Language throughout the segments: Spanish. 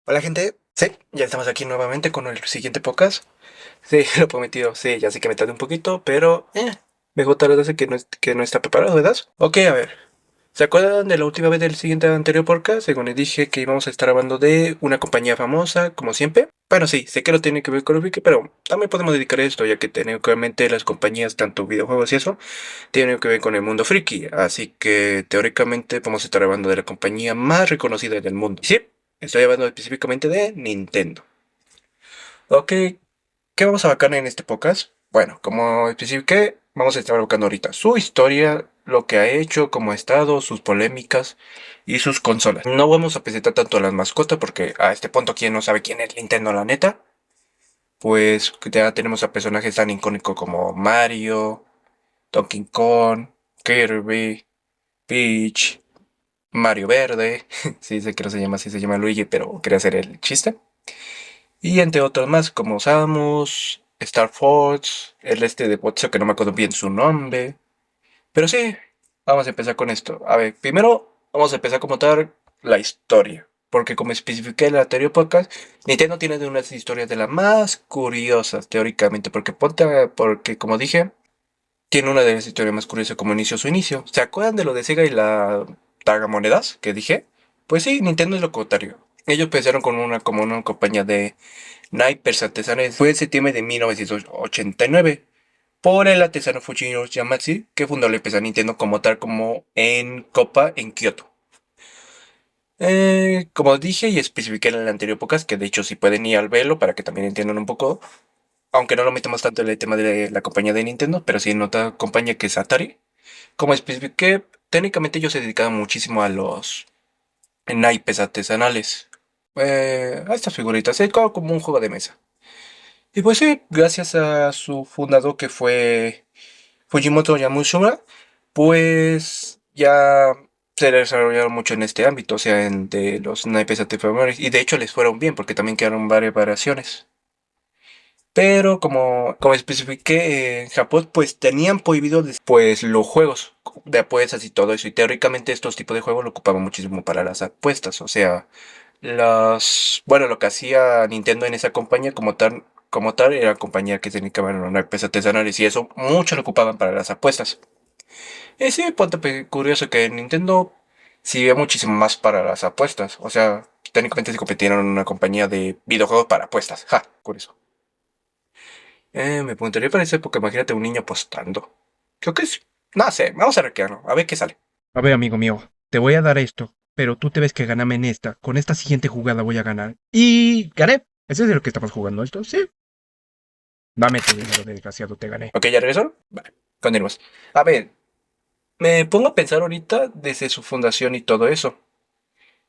Hola gente, sí, ya estamos aquí nuevamente con el siguiente podcast. Sí, lo prometido, sí, ya sé que me tardé un poquito, pero mejor tarde que no está preparado, ¿verdad? Ok, a ver. ¿Se acuerdan de la última vez del siguiente anterior podcast? Según les dije que íbamos a estar hablando de una compañía famosa, como siempre. Bueno, sí, sé que no tiene que ver con el friki, pero también podemos dedicar a esto, ya que técnicamente las compañías, tanto videojuegos y eso, tienen que ver con el mundo friki. Así que teóricamente vamos a estar hablando de la compañía más reconocida del mundo. Sí, estoy hablando específicamente de Nintendo. Ok, ¿qué vamos a abarcar en este podcast? Bueno, como especifiqué, vamos a estar abocando ahorita su historia, lo que ha hecho, cómo ha estado, sus polémicas y sus consolas. No vamos a presentar tanto a las mascotas porque a este punto, ¿quién no sabe quién es Nintendo, la neta? Pues ya tenemos a personajes tan icónicos como Mario, Donkey Kong, Kirby, Peach, Mario Verde. Sí, sé que no se llama así, se llama Luigi, pero quería hacer el chiste. Y entre otros más, como Samus, Star Fox, el este de boxeo que no me acuerdo bien su nombre. Pero sí, vamos a empezar con esto. A ver, primero vamos a empezar como tal la historia. Porque como especifiqué en el anterior podcast, Nintendo tiene de unas historias de las más curiosas, teóricamente. Porque como dije, tiene una de las historias más curiosas como inició su inicio. ¿Se acuerdan de lo de Sega y la tragamonedas que dije? Pues sí, Nintendo es lo contrario. Ellos pensaron como una compañía de naipes artesanales. Fue en septiembre de 1989 por el artesano Fujiro Yamazaki que fundó la empresa Nintendo como tal como en Copa en Kioto. Como dije y especifiqué en el anterior podcast, que de hecho si pueden ir al verlo para que también entiendan un poco, aunque no lo metemos tanto en el tema de la compañía de Nintendo, pero sí en otra compañía que es Atari. Como especifiqué, técnicamente ellos se dedicaban muchísimo a los naipes artesanales. A estas figuritas, es como un juego de mesa. Y pues sí, gracias a su fundador que fue Fujimoto Yamushima, pues ya se desarrollaron mucho en este ámbito, o sea, en de los naipes artesanales. Y de hecho les fueron bien, porque también quedaron varias variaciones. Pero como especifiqué, en Japón pues tenían prohibido pues los juegos de apuestas y todo eso. Y teóricamente estos tipos de juegos lo ocupaban muchísimo para las apuestas. O sea, bueno, lo que hacía Nintendo en esa compañía como tal era compañía que se dedicaba a los naipes artesanales. Y eso mucho lo ocupaban para las apuestas. Y sí, ponte curioso que Nintendo sirve muchísimo más para las apuestas. O sea, técnicamente se competieron en una compañía de videojuegos para apuestas. Ja, curioso. Me preguntaría para esa época, imagínate un niño apostando. Creo que es. No sé, vamos a recrearlo, a ver qué sale. A ver, amigo mío, te voy a dar esto, pero tú te ves que ganame en esta. Con esta siguiente jugada voy a ganar. Y gané. ¿Ese es de lo que estamos jugando esto? Sí. Dame tu dinero, desgraciado, te gané. Ok, ¿ya regresó? Vale, continuemos. A ver, me pongo a pensar ahorita desde su fundación y todo eso.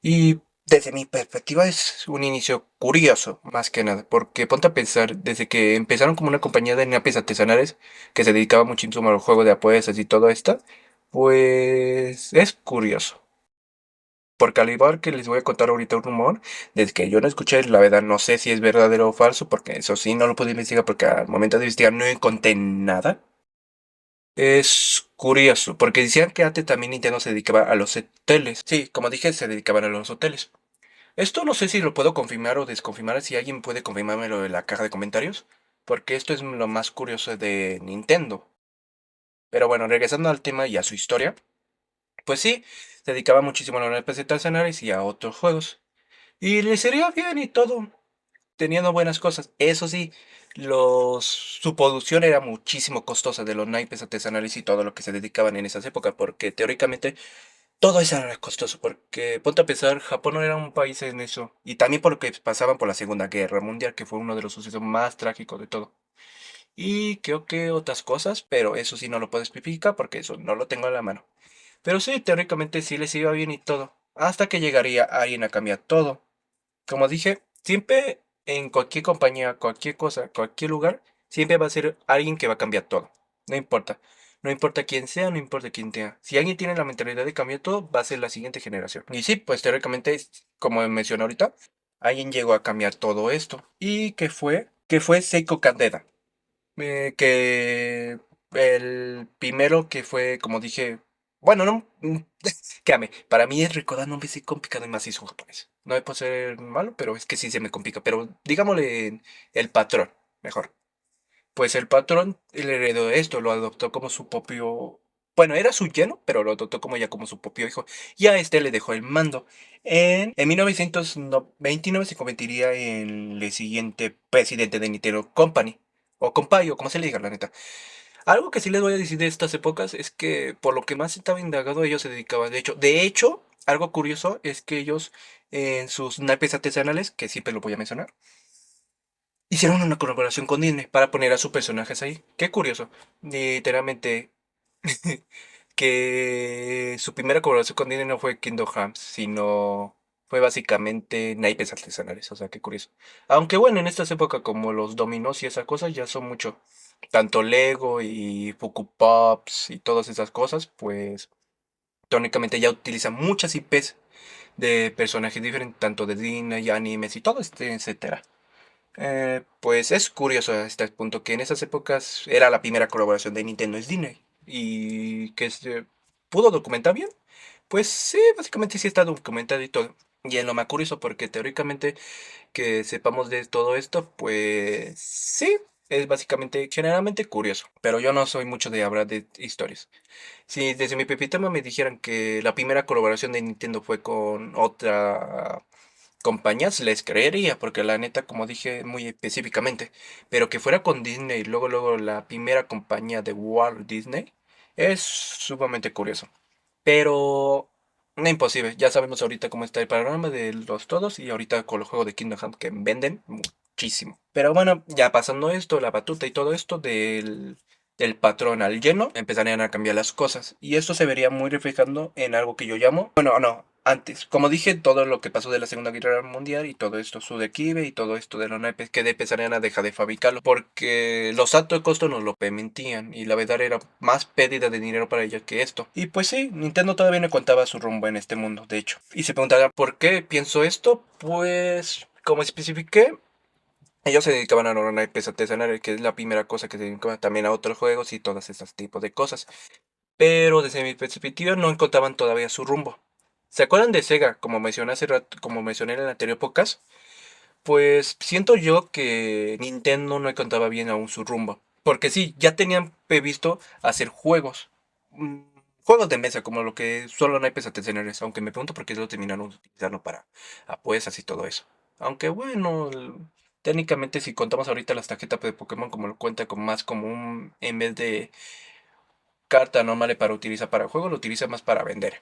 Y desde mi perspectiva es un inicio curioso, más que nada, porque ponte a pensar, desde que empezaron como una compañía de napes artesanales que se dedicaba muchísimo al juego de apuestas y todo esto, pues es curioso. Porque al igual que les voy a contar ahorita un rumor, desde que yo no escuché, la verdad no sé si es verdadero o falso, porque eso sí no lo pude investigar porque al momento de investigar no encontré nada. Es curioso, porque decían que antes también Nintendo se dedicaba a los hoteles. Sí, como dije, se dedicaban a los hoteles. Esto no sé si lo puedo confirmar o desconfirmar, si alguien puede confirmármelo en la caja de comentarios, porque esto es lo más curioso de Nintendo. Pero bueno, regresando al tema y a su historia, pues sí, se dedicaba muchísimo a los NPC artesanales y a otros juegos. Y le sería bien y todo, teniendo buenas cosas. Eso sí, su producción era muchísimo costosa de los naipes artesanales y todo lo que se dedicaban en esas épocas, porque teóricamente todo eso era costoso, porque ponte a pensar, Japón no era un país en eso, y también porque pasaban por la Segunda Guerra Mundial, que fue uno de los sucesos más trágicos de todo. Y creo que otras cosas, pero eso sí no lo puedo especificar porque eso no lo tengo en la mano. Pero sí, teóricamente sí les iba bien y todo, hasta que llegaría alguien a cambiar todo. Como dije, siempre en cualquier compañía, cualquier cosa, cualquier lugar, siempre va a ser alguien que va a cambiar todo. No importa. No importa quién sea, no importa quién sea. Si alguien tiene la mentalidad de cambiar todo, va a ser la siguiente generación. Y sí, pues teóricamente, como mencioné ahorita, alguien llegó a cambiar todo esto. ¿Y qué fue? Que fue Seiko Candela. Que el primero que fue, como dije, Bueno, no. Créame, para mí es recordar nombres sí complicado y macizo en japonés. No es por ser malo, pero es que sí se me complica. Pero digámosle el patrón, mejor. Pues el patrón, él heredó esto, lo adoptó como su propio. Bueno, era su yerno, pero lo adoptó como ya como su propio hijo. Y a este le dejó el mando. En 1929 se convertiría en el siguiente presidente de Nintendo Company. O Compay, o como se le diga, la neta. Algo que sí les voy a decir de estas épocas es que por lo que más estaba indagado ellos se dedicaban. De hecho, algo curioso es que ellos en sus naipes artesanales, que siempre lo voy a mencionar, hicieron una colaboración con Disney para poner a sus personajes ahí. Qué curioso. Literalmente que su primera colaboración con Disney no fue Kingdom Hearts, sino fue básicamente naipes artesanales. O sea, qué curioso. Aunque bueno, en estas épocas como los dominos y esas cosas ya son mucho. Tanto Lego y Funko Pops y todas esas cosas, pues técnicamente ya utilizan muchas IPs de personajes diferentes, tanto de Disney, animes y todo, etcétera. Pues es curioso a este punto que en esas épocas era la primera colaboración de Nintendo es Disney y que se pudo documentar bien. Pues sí, básicamente sí está documentado y todo. Y en lo más curioso porque teóricamente que sepamos de todo esto, pues sí, es básicamente generalmente curioso. Pero yo no soy mucho de hablar de historias. Si desde mi pepitama me dijeran que la primera colaboración de Nintendo fue con otra compañías les creería, porque la neta, como dije muy específicamente, pero que fuera con Disney, luego la primera compañía de Walt Disney, es sumamente curioso. Pero no imposible, ya sabemos ahorita cómo está el panorama de los todos y ahorita con los juegos de Kingdom Hearts que venden muchísimo. Pero bueno, ya pasando esto, la batuta y todo esto del patrón al lleno, empezarían a cambiar las cosas. Y esto se vería muy reflejando en algo que yo llamo, bueno, no, antes, como dije, todo lo que pasó de la Segunda Guerra Mundial y todo esto, su declive y todo esto de los naipes que empezarían a dejar de fabricarlo porque los altos costos no lo permitían y la verdad era más pérdida de dinero para ellos que esto. Y pues sí, Nintendo todavía no contaba su rumbo en este mundo, de hecho. Y se preguntará por qué pienso esto, pues como especifiqué, ellos se dedicaban a los naipes artesanales, que es la primera cosa que se dedicaban también a otros juegos y todos esos tipos de cosas. Pero desde mi perspectiva no encontraban todavía su rumbo. ¿Se acuerdan de Sega, como mencioné hace rato, como mencioné en el anterior podcast? Pues siento yo que Nintendo no encontraba bien aún su rumbo. Porque sí, ya tenían previsto hacer juegos. mm, Juegos de mesa, como lo que solo naipes artesanales. Aunque me pregunto por qué lo terminaron utilizando para apuestas y todo eso. Aunque bueno, técnicamente si contamos ahorita las tarjetas de Pokémon como lo cuenta con más como un, en vez de carta normal para utilizar para juego, lo utiliza más para vender.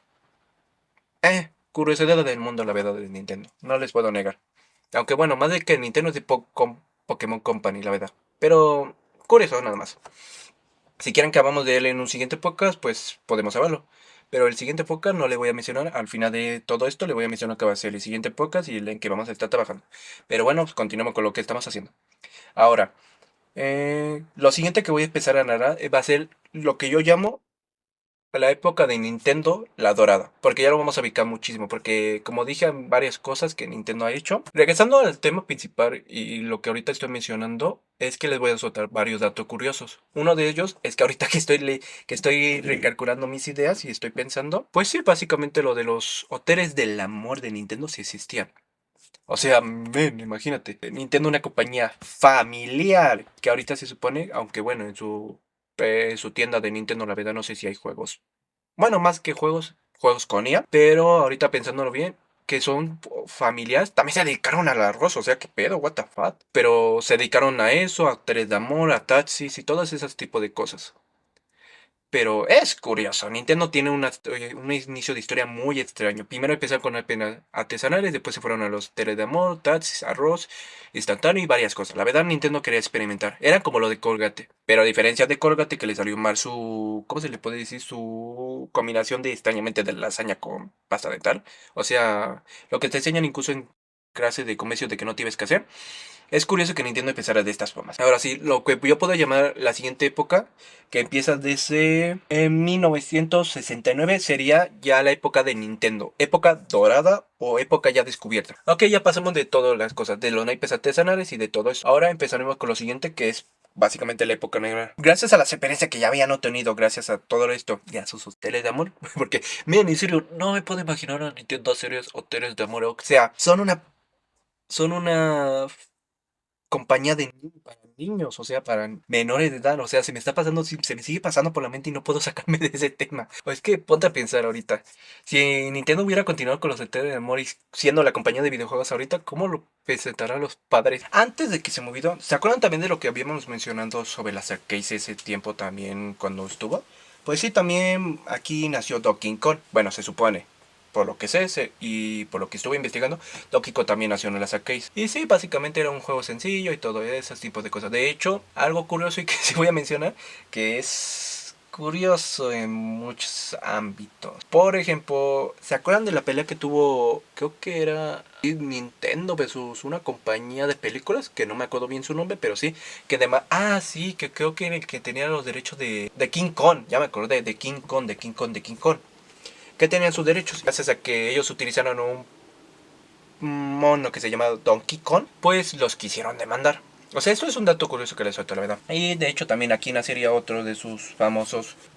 Curiosidad del mundo, la verdad, de Nintendo. No les puedo negar. Aunque bueno, más de que Nintendo es de Pokémon Company, la verdad. Pero curioso nada más. Si quieren que hablamos de él en un siguiente podcast, pues podemos hablarlo. Pero el siguiente podcast no le voy a mencionar. Al final de todo esto le voy a mencionar que va a ser el siguiente podcast y el en que vamos a estar trabajando. Pero bueno, pues continuamos con lo que estamos haciendo. Ahora, lo siguiente que voy a empezar a narrar va a ser lo que yo llamo la época de Nintendo, la dorada, porque ya lo vamos a ubicar muchísimo, porque como dije, hay varias cosas que Nintendo ha hecho. Regresando al tema principal y lo que ahorita estoy mencionando, es que les voy a soltar varios datos curiosos. Uno de ellos es que ahorita que estoy recalculando mis ideas y estoy pensando, pues sí, básicamente lo de los hoteles del amor de Nintendo sí existían. O sea, ven, imagínate, Nintendo una compañía familiar que ahorita se supone, aunque bueno, en su tienda de Nintendo la verdad no sé si hay juegos. Bueno, más que juegos, juegos con IA, pero ahorita pensándolo bien, que son familiares, también se dedicaron al arroz, o sea, qué pedo, what the fuck. Pero se dedicaron a eso, a actores de amor, a taxis y todas esas tipos de cosas. Pero es curioso, Nintendo tiene un inicio de historia muy extraño. Primero empezaron con apenas artesanales, después se fueron a los teles de amor, taxis, arroz, instantáneo y varias cosas. La verdad, Nintendo quería experimentar. Era como lo de Colgate. Pero a diferencia de Colgate, que le salió mal su. ¿Cómo se le puede decir? Su combinación de extrañamente de lasaña con pasta dental. O sea, lo que te enseñan incluso en clases de comercio de que no tienes que hacer. Es curioso que Nintendo empezara de estas formas. Ahora sí, lo que yo puedo llamar la siguiente época, que empieza desde 1969, sería ya la época de Nintendo. Época dorada o época ya descubierta. Ok, ya pasamos de todas las cosas, de los naipes artesanales y de todo eso. Ahora empezaremos con lo siguiente, que es básicamente la época negra. Gracias a la experiencia que ya habían obtenido, gracias a todo esto, y a sus hoteles de amor. Porque, miren, en serio, no me puedo imaginar a Nintendo hacer hoteles de amor. O sea, son una compañía de para niños, o sea, para menores de edad. O sea, se me está pasando, se me sigue pasando por la mente y no puedo sacarme de ese tema. O es que ponte a pensar ahorita. Si Nintendo hubiera continuado con los hoteles de amor y siendo la compañía de videojuegos ahorita, ¿cómo lo presentarán los padres? Antes de que se me olvidó, ¿se acuerdan también de lo que habíamos mencionado sobre las arcades ese tiempo también cuando estuvo? Pues sí, también aquí nació Donkey Kong. Bueno, se supone. Por lo que sé y por lo que estuve investigando, Donkey Kong también nació en las arcades. Y sí, básicamente era un juego sencillo y todo ese tipo de cosas. De hecho, algo curioso y que sí voy a mencionar, que es curioso en muchos ámbitos. Por ejemplo, ¿se acuerdan de la pelea que tuvo, creo que era Nintendo versus una compañía de películas? Que no me acuerdo bien su nombre, pero sí, que además... Ah, sí, que creo que era el que tenía los derechos de King Kong. Ya me acordé, de King Kong, de King Kong, de King Kong, que tenían sus derechos. Gracias a que ellos utilizaron un mono que se llama Donkey Kong, pues los quisieron demandar. O sea, esto es un dato curioso que les suelto, la verdad. Y de hecho también aquí nacería otro de sus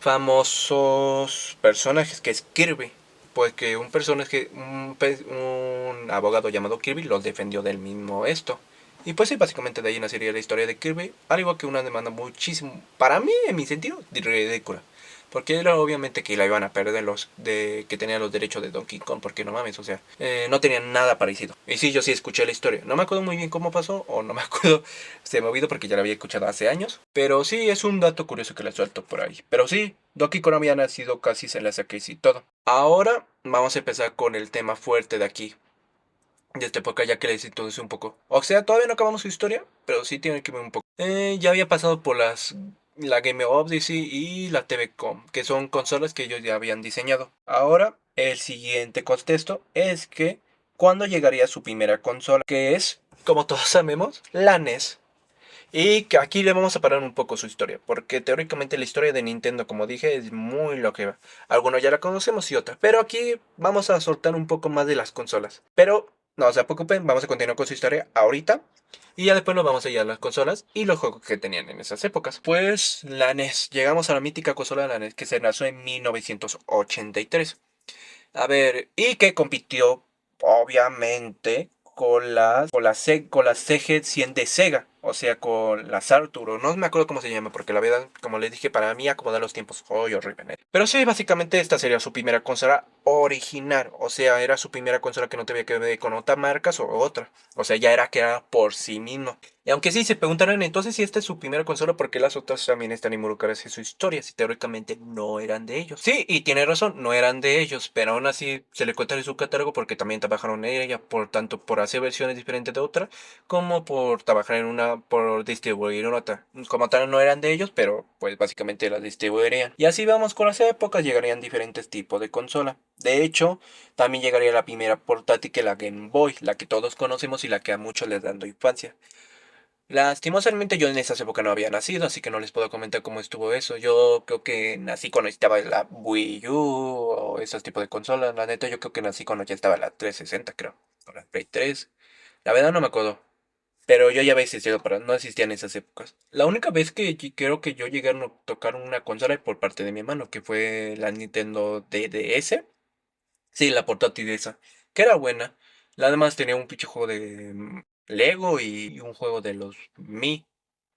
famosos personajes, que es Kirby. Pues que un personaje, un abogado llamado Kirby lo defendió del mismo esto. Y pues sí, básicamente de ahí nacería la historia de Kirby, al igual que una demanda muchísimo, para mí, en mi sentido, ridícula. Porque era obviamente que la iban a perder los de que tenían los derechos de Donkey Kong, porque no mames, o sea, no tenían nada parecido. Y sí, yo sí escuché la historia. No me acuerdo muy bien cómo pasó, o no me acuerdo, se me olvidó porque ya la había escuchado hace años. Pero sí, es un dato curioso que le suelto por ahí. Pero sí, Donkey Kong había nacido casi se la saqué y todo. Ahora vamos a empezar con el tema fuerte de aquí. De esta época ya que les introduce un poco. O sea, todavía no acabamos su historia, pero sí tiene que ver un poco. Ya había pasado por la Game Odyssey y la TV-Com, que son consolas que ellos ya habían diseñado. Ahora, el siguiente contexto es que cuando llegaría su primera consola, que es, como todos sabemos, la NES. Y que aquí le vamos a parar un poco su historia, porque teóricamente la historia de Nintendo, como dije, es muy longeva. Algunos ya la conocemos y otras, pero aquí vamos a soltar un poco más de las consolas. Pero no se preocupen, vamos a continuar con su historia ahorita. Y ya después nos vamos a ir a las consolas y los juegos que tenían en esas épocas. Pues la NES, llegamos a la mítica consola de la NES que se lanzó en 1983. A ver, y que compitió, obviamente, con la CG100 de Sega. O sea, con la Saturn. No me acuerdo cómo se llama, porque la verdad, como les dije, para mí acomodar los tiempos, hoy horrible. ¿Eh? Pero sí, básicamente esta sería su primera consola original. O sea, era su primera consola que no tenía que ver con otras marcas o otra. O sea, ya era que era por sí mismo. Y aunque sí se preguntarán entonces si esta es su primera consola, porque las otras también están involucradas en su historia, si teóricamente no eran de ellos. Sí, y tiene razón, no eran de ellos, pero aún así se le cuenta en su catálogo porque también trabajaron en ella, por tanto por hacer versiones diferentes de otra, como por trabajar en una, por distribuir en otra. Como tal no eran de ellos, pero pues básicamente las distribuirían. Y así vamos con las épocas, llegarían diferentes tipos de consola. De hecho, también llegaría la primera portátil, que la Game Boy, la que todos conocemos y la que a muchos les dando infancia. Lastimosamente yo en esa época no había nacido, así que no les puedo comentar cómo estuvo eso. Yo creo que nací cuando estaba la Wii U o esos tipos de consolas. La neta, yo creo que nací cuando ya estaba la 360, creo. O la Play 3. La verdad no me acuerdo. Pero yo ya había existido, pero no existía en esas épocas. La única vez que creo que yo llegué a tocar una consola por parte de mi hermano, que fue la Nintendo DDS. Sí, la portátil esa, que era buena. La demás tenía un pinche juego de Lego y un juego de los Mi.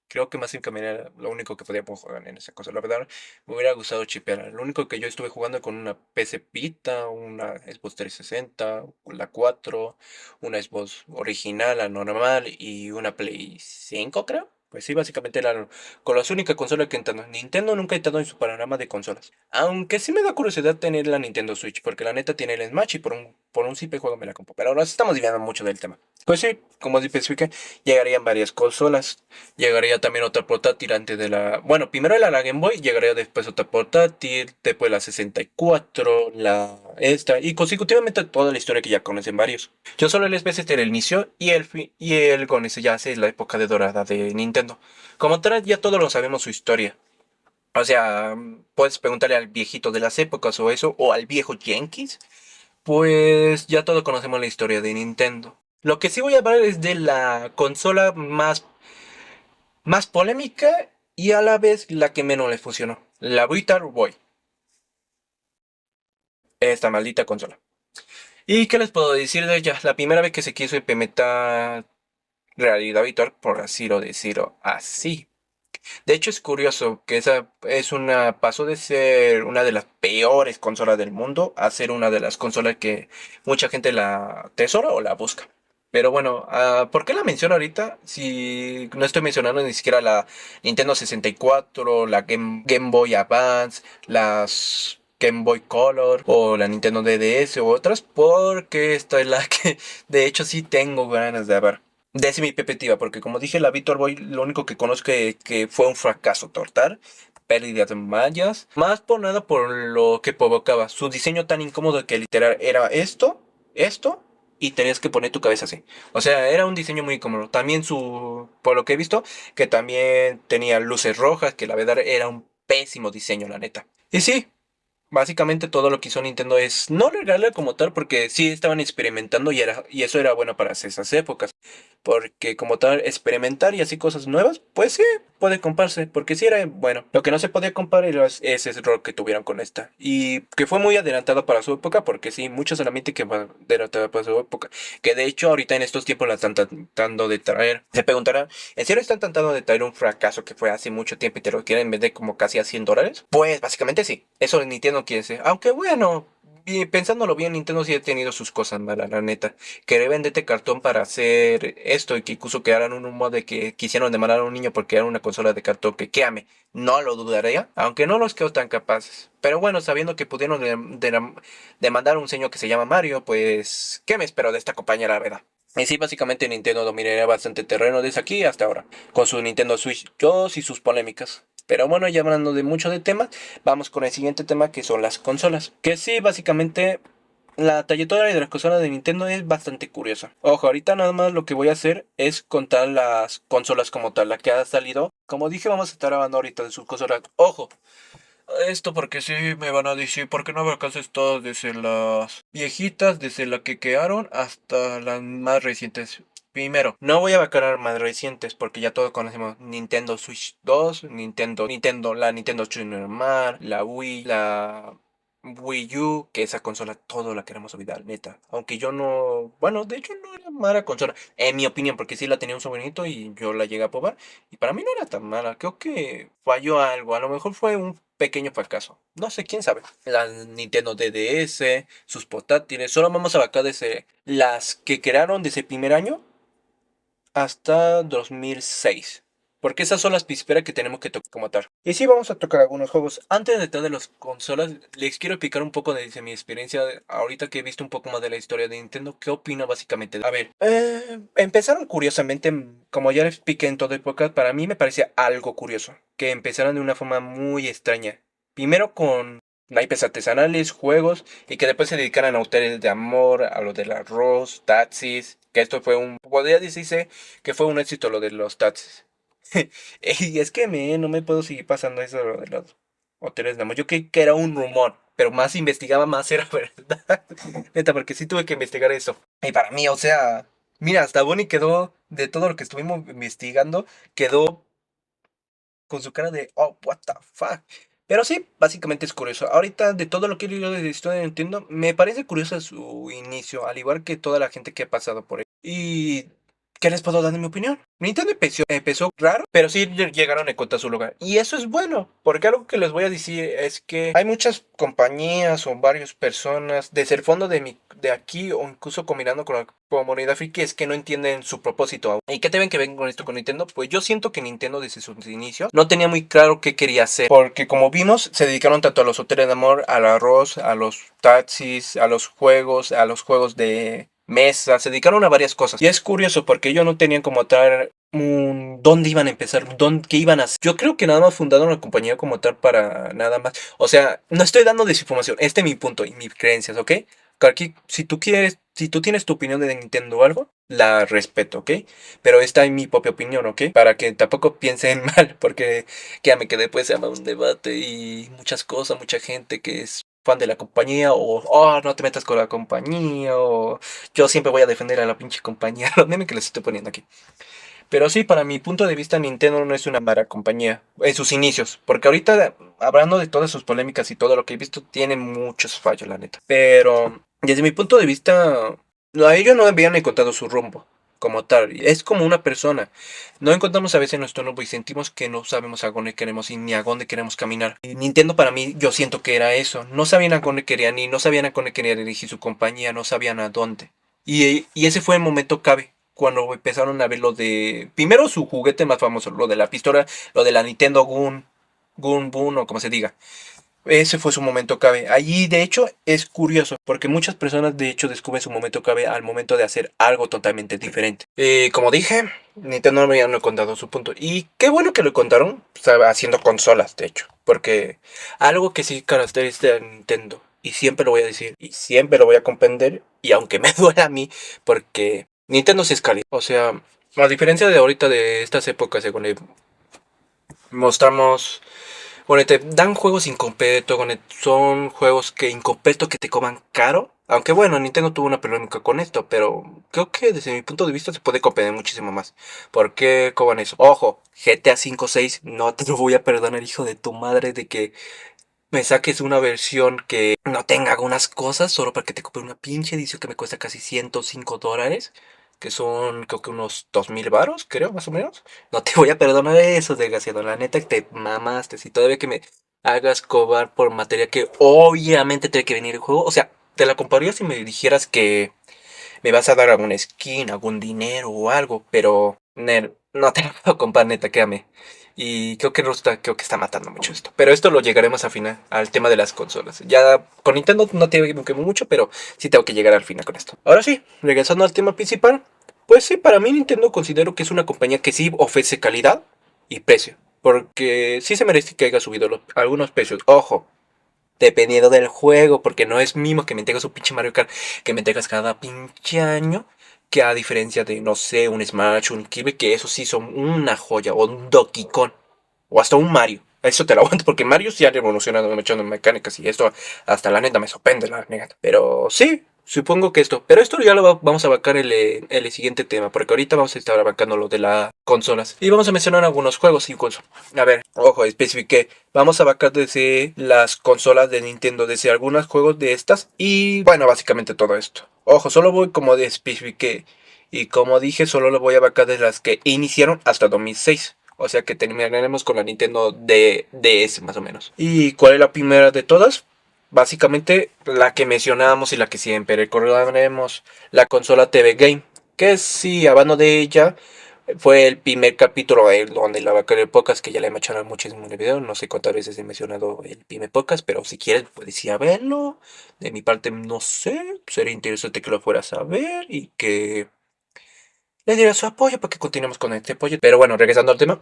Creo que más bien era lo único que podía jugar en esa cosa. La verdad, me hubiera gustado chipear. Lo único que yo estuve jugando con una PC Vita, una Xbox 360, la 4, una Xbox original, la normal y una Play 5, creo. Pues sí, básicamente eran con las únicas consolas que entrando. Nintendo nunca ha entrado en su panorama de consolas. Aunque sí me da curiosidad tener la Nintendo Switch, porque la neta tiene el Smash y por un simple juego me la compro. Pero nos estamos desviando mucho del tema. Pues sí, como especifica, llegarían varias consolas. Llegaría también otra portátil antes de la... Bueno, primero era la Game Boy, llegaría después otra portátil, después la 64, la esta, y consecutivamente toda la historia que ya conocen varios. Yo solo les voy a hacer el inicio y el fin, y el con ese ya es la época de dorada de Nintendo. Como tal, ya todos lo sabemos su historia. O sea, puedes preguntarle al viejito de las épocas o eso, o al viejo Yankees, pues ya todos conocemos la historia de Nintendo. Lo que sí voy a hablar es de la consola más más polémica y a la vez la que menos le funcionó. La Virtual Boy. Esta maldita consola. ¿Y qué les puedo decir de ella? La primera vez que se quiso implementar realidad virtual, por así lo decirlo así. De hecho, es curioso que esa es una pasó de ser una de las peores consolas del mundo a ser una de las consolas que mucha gente la atesora o la busca. Pero bueno, ¿por qué la menciono ahorita? Si no estoy mencionando ni siquiera la Nintendo 64, la Game Boy Advance, las Game Boy Color o la Nintendo DDS u otras, porque esta es la que de hecho sí tengo ganas de ver. Desde mi perspectiva, porque como dije, la Victor Boy, lo único que conozco es que fue un fracaso total, pérdida de mallas, más por nada por lo que provocaba. Su diseño tan incómodo que literal era esto, y tenías que poner tu cabeza así. O sea, era un diseño muy incómodo. También por lo que he visto, que también tenía luces rojas, que la verdad era un pésimo diseño, la neta. Y sí, básicamente todo lo que hizo Nintendo es no regalarle como tal, porque sí estaban experimentando y eso era bueno para esas épocas. Porque como tal, experimentar y así cosas nuevas, pues sí, puede comprarse. Porque sí era bueno. Lo que no se podía comprar era ese error que tuvieron con esta. Y que fue muy adelantado para su época, porque sí, mucha solamente que fue adelantada para su época. Que de hecho ahorita en estos tiempos la están tratando de traer. Se preguntarán, ¿en serio están tratando de traer un fracaso que fue hace mucho tiempo y te lo quieren vender como casi a $100? Pues básicamente sí. Eso Nintendo quiere decir. Aunque bueno, pensándolo bien, Nintendo sí ha tenido sus cosas malas, la neta. Querer venderte cartón para hacer esto y que incluso crearan un humor de que quisieron demandar a un niño porque era una consola de cartón que créame, no lo dudaría, aunque no los creo tan capaces. Pero bueno, sabiendo que pudieron demandar a un señor que se llama Mario, pues, ¿qué me espero de esta compañía, la verdad? Y sí, básicamente Nintendo dominaría bastante terreno desde aquí hasta ahora, con su Nintendo Switch 2 y sus polémicas. Pero bueno, ya hablando de mucho de temas, vamos con el siguiente tema que son las consolas. Que sí, básicamente la trayectoria de las consolas de Nintendo es bastante curiosa. Ojo, ahorita nada más lo que voy a hacer es contar las consolas como tal, la que ha salido. Como dije, vamos a estar hablando ahorita de sus consolas. Ojo, esto porque sí me van a decir, ¿por qué no abarcas todas desde las viejitas, desde la que quedaron hasta las más recientes? Primero, no voy a abarcar más recientes porque ya todos conocemos Nintendo Switch 2, la Nintendo Switch normal, la Wii, la Wii U, que esa consola todo la queremos olvidar, neta. Aunque yo no, bueno, de hecho no era mala consola, en mi opinión, porque sí la tenía un sobrinito y yo la llegué a probar. Y para mí no era tan mala, creo que falló algo, a lo mejor fue un pequeño fracaso. No sé, quién sabe. La Nintendo DDS, sus portátiles, solo vamos a abarcar desde las que crearon desde el primer año hasta 2006. Porque esas son las pisperas que tenemos que tocar como tal. Y sí, vamos a tocar algunos juegos. Antes de entrar de las consolas, les quiero explicar un poco de mi experiencia. Ahorita que he visto un poco más de la historia de Nintendo, ¿qué opino básicamente? A ver, empezaron curiosamente, como ya les expliqué en toda época, para mí me parecía algo curioso. Que empezaron de una forma muy extraña. Primero con naipes artesanales, juegos, y que después se dedicaran a hoteles de amor, a lo del arroz, taxis, que esto fue podría decirse que fue un éxito lo de los taxis. Y es que no me puedo seguir pasando eso de los hoteles de amor. Yo creí que era un rumor, pero más investigaba, más era verdad. Neta, porque sí tuve que investigar eso. Y para mí, o sea, mira, hasta Bonnie quedó, de todo lo que estuvimos investigando, quedó con su cara de, oh, what the fuck. Pero sí, básicamente es curioso. Ahorita, de todo lo que he leído de la historia de Nintendo, me parece curioso su inicio, al igual que toda la gente que ha pasado por él. Y ¿qué les puedo dar de mi opinión? Nintendo empezó raro, pero sí llegaron a encontrar su lugar. Y eso es bueno, porque algo que les voy a decir es que hay muchas compañías o varias personas desde el fondo de aquí o incluso combinando con la comunidad friki es que no entienden su propósito aún. ¿Y qué deben que ven con esto con Nintendo? Pues yo siento que Nintendo desde sus inicios no tenía muy claro qué quería hacer. Porque como vimos, se dedicaron tanto a los hoteles de amor, al arroz, a los taxis, a los juegos de mesa, se dedicaron a varias cosas. Y es curioso porque ellos no tenían como tal dónde iban a empezar, qué iban a hacer. Yo creo que nada más fundaron la compañía como tal para nada más. O sea, no estoy dando desinformación, este es mi punto y mis creencias, ¿ok? Aquí, si tú tienes tu opinión de Nintendo o algo, la respeto, ¿ok? Pero esta es mi propia opinión, ¿ok? Para que tampoco piensen mal, porque créanme que después se llama un debate y muchas cosas, mucha gente que es fan de la compañía o, oh, no te metas con la compañía o yo siempre voy a defender a la pinche compañía, los memes que les estoy poniendo aquí. Pero sí, para mi punto de vista, Nintendo no es una mala compañía en sus inicios. Porque ahorita, hablando de todas sus polémicas y todo lo que he visto, tiene muchos fallos, la neta. Pero desde mi punto de vista, a ellos no habían encontrado su rumbo como tal. Es como una persona. No encontramos a veces nuestro rumbo y sentimos que no sabemos a dónde queremos ir ni a dónde queremos caminar. Y Nintendo para mí, yo siento que era eso. No sabían a dónde querían ir, no sabían a dónde querían dirigir su compañía, no sabían a dónde. Y ese fue el momento clave. Cuando empezaron a ver lo de... Primero su juguete más famoso, lo de la pistola, lo de la Nintendo Boon o como se diga. Ese fue su momento clave. Allí, de hecho, es curioso, porque muchas personas, de hecho, descubren su momento clave al momento de hacer algo totalmente diferente. Como dije, Nintendo no había contado su punto. Y qué bueno que lo contaron, o sea, haciendo consolas, de hecho. Porque algo que sí caracteriza a Nintendo, y siempre lo voy a decir, y siempre lo voy a comprender, y aunque me duela a mí, porque Nintendo sí es calidad. O sea, a diferencia de ahorita, de estas épocas, según le mostramos... Bueno, te dan juegos incompletos, son juegos que incompletos que te coman caro. Aunque bueno, Nintendo tuvo una polémica con esto, pero creo que desde mi punto de vista se puede comprender muchísimo más. ¿Por qué coban eso? Ojo, GTA 5 6, no te lo voy a perdonar, hijo de tu madre, de que me saques una versión que no tenga algunas cosas solo para que te compre una pinche edición que me cuesta casi $105, que son creo que unos 2000 varos, creo, más o menos. No te voy a perdonar eso, desgraciado. La neta que te mamaste. Si todavía que me hagas cobrar por materia que obviamente tiene que venir el juego. O sea, te la compraría si me dijeras que me vas a dar alguna skin, algún dinero o algo, pero no te lo puedo comprar, neta, créame. Y creo que Rockstar creo que está matando mucho esto. Pero esto lo llegaremos al final, al tema de las consolas. Ya con Nintendo no tiene que ver mucho, pero sí tengo que llegar al final con esto. Ahora sí, regresando al tema principal, pues sí, para mí Nintendo considero que es una compañía que sí ofrece calidad y precio. Porque sí se merece que haya subido algunos precios. Ojo, dependiendo del juego, porque no es mismo que me entregas un pinche Mario Kart que me entregas cada pinche año, que a diferencia de, no sé, un Smash, un Kirby, que eso sí son una joya, o un Donkey Kong, o hasta un Mario. Eso te lo aguanto, porque Mario sí ha revolucionado mucho en mecánicas y esto hasta la neta me sorprende, la neta. Pero sí, supongo que esto. Pero esto ya lo vamos a abarcar el siguiente tema, porque ahorita vamos a estar abarcando lo de las consolas. Y vamos a mencionar algunos juegos incluso. A ver, ojo, especifiqué. Vamos a abarcar desde las consolas de Nintendo, desde algunos juegos de estas. Y bueno, básicamente todo esto. Ojo, solo voy como de especifiqué. Y como dije, solo lo voy a abarcar de las que iniciaron hasta 2006. O sea que terminaremos con la Nintendo DS más o menos. ¿Y cuál es la primera de todas? Básicamente la que mencionábamos y la que siempre recordaremos, la consola TV Game. Que sí, hablando de ella, fue el primer capítulo donde la vaca del podcast, que ya le he mencionado muchísimo en el video. No sé cuántas veces he mencionado el primer podcast, pero si quieres puedes ir a verlo. De mi parte, no sé, sería interesante que lo fueras a ver y que le dieras su apoyo para que continuemos con este apoyo. Pero bueno, regresando al tema.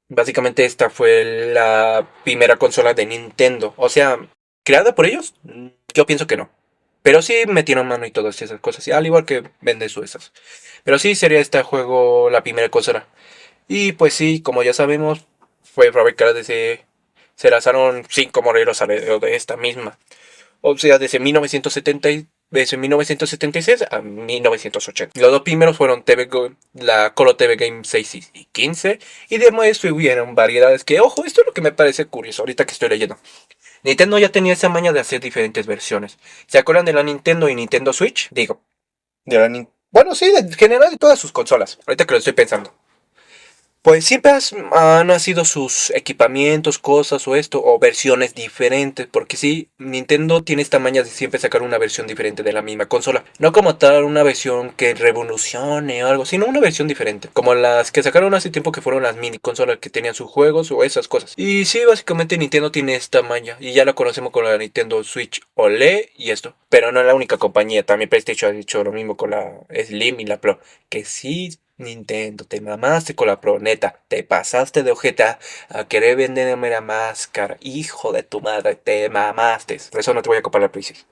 Básicamente esta fue la primera consola de Nintendo. O sea, ¿creada por ellos? Yo pienso que no. Pero sí metieron mano y todas esas cosas. Al igual que vende esas. Pero sí sería este juego la primera consola. Y pues sí, como ya sabemos, fue fabricada desde... Se lanzaron 5 modelos alrededor de esta misma. O sea, desde 1976 a 1980. Los dos primeros fueron la Color TV Game 6 y 15. Y después hubieron variedades que, ojo, esto es lo que me parece curioso ahorita que estoy leyendo. Nintendo ya tenía esa maña de hacer diferentes versiones. ¿Se acuerdan de la Nintendo y Nintendo Switch? Digo, bueno, sí, en general de todas sus consolas. Ahorita que lo estoy pensando. Pues siempre han nacido sus equipamientos, cosas o esto, o versiones diferentes, porque sí, Nintendo tiene esta maña de siempre sacar una versión diferente de la misma consola. No como tal una versión que revolucione o algo, sino una versión diferente, como las que sacaron hace tiempo que fueron las mini consolas que tenían sus juegos o esas cosas. Y sí, básicamente Nintendo tiene esta maña, y ya la conocemos con la Nintendo Switch OLED y esto. Pero no es la única compañía, también PlayStation ha hecho lo mismo con la Slim y la Pro, que sí. Nintendo, te mamaste con la Pro, neta, te pasaste de ojeta a querer venderme la máscara, hijo de tu madre, te mamaste. Por eso no te voy a comprar la Crisis.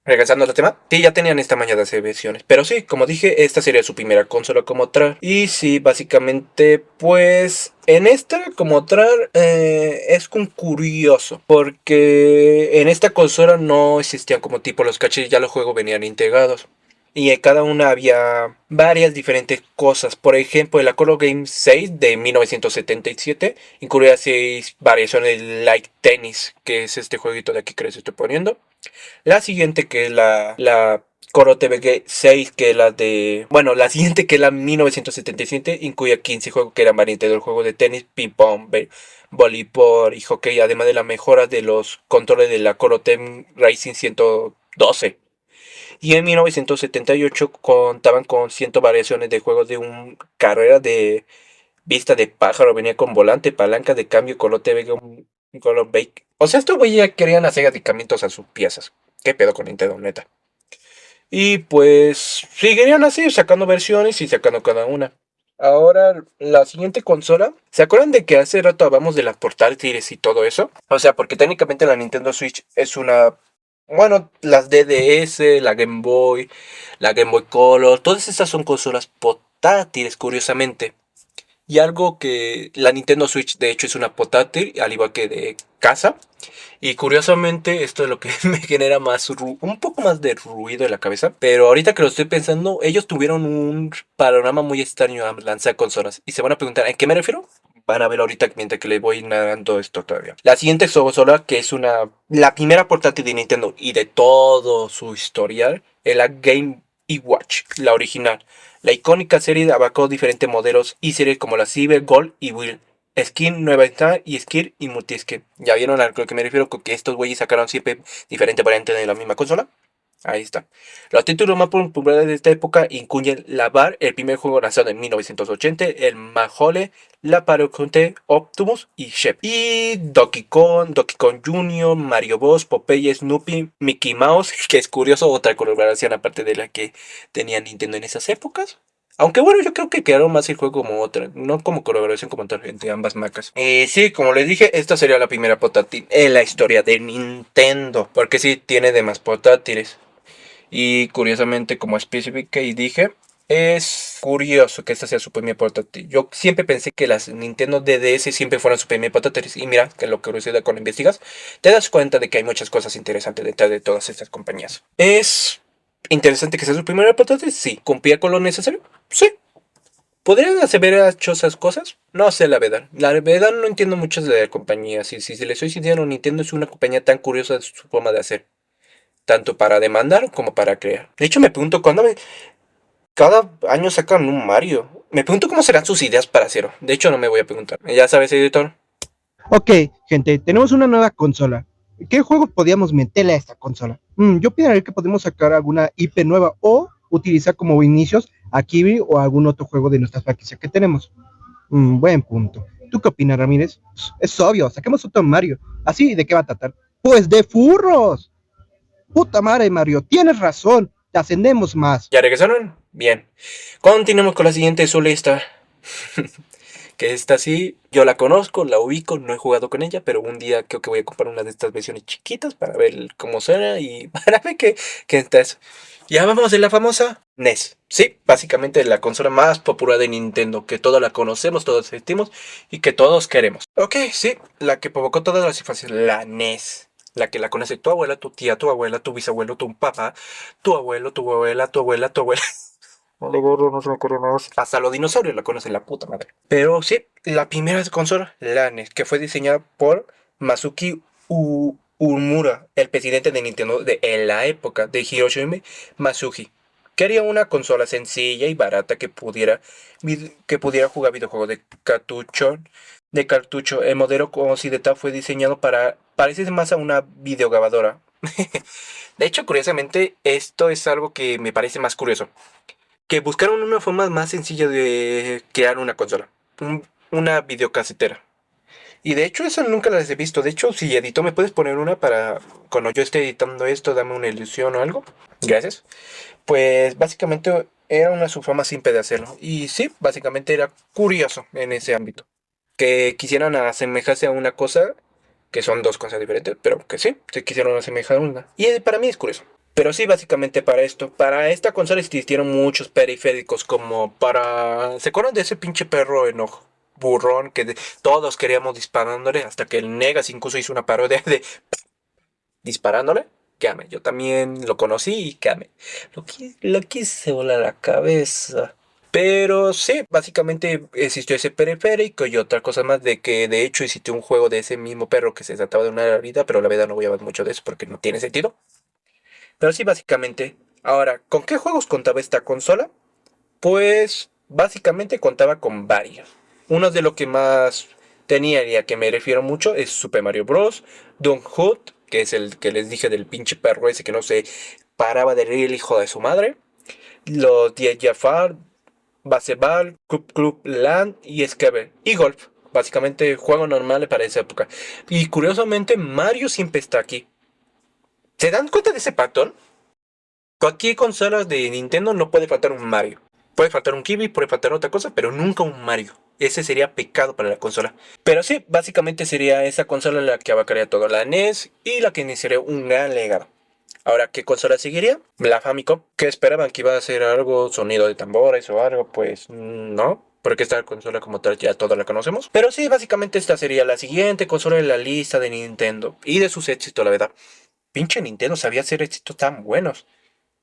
Regresando al tema, sí, ya tenían esta maña de hacer versiones, pero sí, como dije, esta sería su primera consola como tal. Y sí, básicamente, pues, en esta como tal, es un curioso, porque en esta consola no existían como tipo los caches, ya los juegos venían integrados. Y en cada una había varias diferentes cosas. Por ejemplo, el Color Game 6 de 1977 incluía 6 variaciones de Like Tennis, que es este jueguito de aquí que les estoy poniendo. La siguiente que es la Coro TVG 6, que es la de... Bueno, la siguiente que es la 1977 incluye 15 juegos que eran variantes del juego de tenis, ping pong, voleibol y hockey, además de la mejora de los controles de la Coro Tem Racing 112. Y en 1978 contaban con 100 variaciones de juegos de un carrera de vista de pájaro, venía con volante, palanca de cambio, color TV, un color bake. O sea, estos güeyes ya querían hacer aditamentos a sus piezas. ¿Qué pedo con Nintendo, neta? Y pues seguirían así, sacando versiones y sacando cada una. Ahora, la siguiente consola. ¿Se acuerdan de que hace rato hablamos de las portátiles y todo eso? O sea, porque técnicamente la Nintendo Switch es una... Bueno, las DDS, la Game Boy Color, todas estas son consolas portátiles, curiosamente. Y algo que la Nintendo Switch de hecho es una portátil, al igual que de casa. Y curiosamente esto es lo que me genera un poco más de ruido en la cabeza. Pero ahorita que lo estoy pensando, ellos tuvieron un panorama muy extraño al lanzar consolas. Y se van a preguntar, ¿a qué me refiero? Van a ver ahorita mientras que les voy narrando esto todavía. La siguiente consola, que es la primera portátil de Nintendo y de todo su historial, es la Game Watch, la original. La icónica serie abarcó diferentes modelos y series como la Silver, Gold y Will. Skin Nueva Star y Skin y Multiskin. ¿Ya vieron a lo que me refiero? Con que estos güeyes sacaron siempre diferentes variantes de la misma consola. Ahí está. Los títulos más populares de esta época incluyen la Bar, el primer juego lanzado en 1980, el Mahole, la Paroconte, Optimus y Shep. Y Donkey Kong Jr., Mario Bros, Popeye, Snoopy, Mickey Mouse, que es curioso, otra colaboración aparte de la que tenía Nintendo en esas épocas. Aunque bueno, yo creo que quedaron más el juego como otra, no como colaboración como tal entre ambas marcas. Sí, como les dije, esta sería la primera portátil en la historia de Nintendo. Porque sí, tiene demás portátiles. Y curiosamente, como especifiqué y dije, es curioso que esta sea su primer portátil. Yo siempre pensé que las Nintendo DDS siempre fueron su primer portátiles. Y mira, que lo que curiosidad cuando investigas, te das cuenta de que hay muchas cosas interesantes detrás de todas estas compañías. ¿Es interesante que sea su primer portátil? Sí. ¿Cumplía con lo necesario? Sí. ¿Podrían haber hecho esas cosas? No sé, la verdad. La verdad no entiendo muchas de la compañía. Si les soy sincero, Nintendo es una compañía tan curiosa de su forma de hacer. Tanto para demandar como para crear. De hecho, me pregunto cada año sacan un Mario. Me pregunto cómo serán sus ideas para hacerlo. De hecho, no me voy a preguntar. Ya sabes, editor. Ok, gente, tenemos una nueva consola. ¿Qué juegos podríamos meterle a esta consola? Yo opinaría que podemos sacar alguna IP nueva o utilizar como inicios a Kirby o algún otro juego de nuestras franquicias que tenemos. Buen punto. ¿Tú qué opinas, Ramírez? Es obvio, saquemos otro Mario. ¿Así de qué va a tratar? Pues de furros. Puta madre, Mario, tienes razón. Te ascendemos más. ¿Ya regresaron? Bien. Continuemos con la siguiente de su lista. Que esta sí, yo la conozco, la ubico, no he jugado con ella, pero un día creo que voy a comprar una de estas versiones chiquitas para ver cómo suena y para ver qué está eso. Ya vamos de la famosa NES. Sí, básicamente la consola más popular de Nintendo, que todos la conocemos, todos sentimos y que todos queremos. Ok, sí, la que provocó todas las infancias, la NES. La que la conoce tu abuela, tu tía, tu abuela, tu bisabuelo, tu papá, tu abuelo, tu abuela, tu abuela, tu abuela. Vale, gorro, no se me ocurre más. Hasta los dinosaurios la conocen la puta madre. Pero sí, la primera consola, la NES, que fue diseñada por Masuki Uemura, el presidente de Nintendo en la época de Hiroshi Masugi. Quería una consola sencilla y barata que pudiera jugar videojuegos de cartucho. El modelo occidental fue diseñado para parecerse más a una videograbadora. De hecho, curiosamente, esto es algo que me parece más curioso que buscaron una forma más sencilla de crear una consola, una videocasetera. Y de hecho, eso nunca las he visto. De hecho, si edito, ¿me puedes poner una para cuando yo esté editando esto, dame una ilusión o algo? Gracias. Pues básicamente era una subforma simple de hacerlo. Y sí, básicamente era curioso en ese ámbito. Que quisieran asemejarse a una cosa, que son dos cosas diferentes, pero que sí, se quisieron asemejar a una. Y para mí es curioso. Pero sí, básicamente para esta consola existieron muchos periféricos como para... ¿Se acuerdan de ese pinche perro enojo? Burrón que todos queríamos disparándole hasta que el Negas incluso hizo una parodia de disparándole. Que ame. Yo también lo conocí y que ame. Lo quise volar la cabeza. Pero sí, básicamente existió ese periférico y otra cosa más de que de hecho existió un juego de ese mismo perro que se trataba de una vida, pero la verdad no voy a hablar mucho de eso porque no tiene sentido. Pero sí, básicamente. Ahora, ¿con qué juegos contaba esta consola? Pues básicamente contaba con varios. Uno de los que más tenía y a que me refiero mucho es Super Mario Bros. Donkey Hood, que es el que les dije del pinche perro ese que no se paraba de reír el hijo de su madre. Los 10 Jafar, Baseball, Club Land y Scrabble. Y Golf. Básicamente juegos normales para esa época. Y curiosamente Mario siempre está aquí. ¿Se dan cuenta de ese patrón? Cualquier consola de Nintendo no puede faltar un Mario. Puede faltar un Kirby, puede faltar otra cosa, pero nunca un Mario. Ese sería pecado para la consola. Pero sí, básicamente sería esa consola la que abarcaría toda la NES y la que iniciaría un gran legado. Ahora, ¿qué consola seguiría? La Famicom. ¿Qué esperaban? ¿Que iba a ser algo, sonido de tambores o algo? Pues no, porque esta consola como tal ya toda la conocemos. Pero sí, básicamente esta sería la siguiente consola en la lista de Nintendo y de sus éxitos, la verdad. Pinche Nintendo sabía hacer éxitos tan buenos.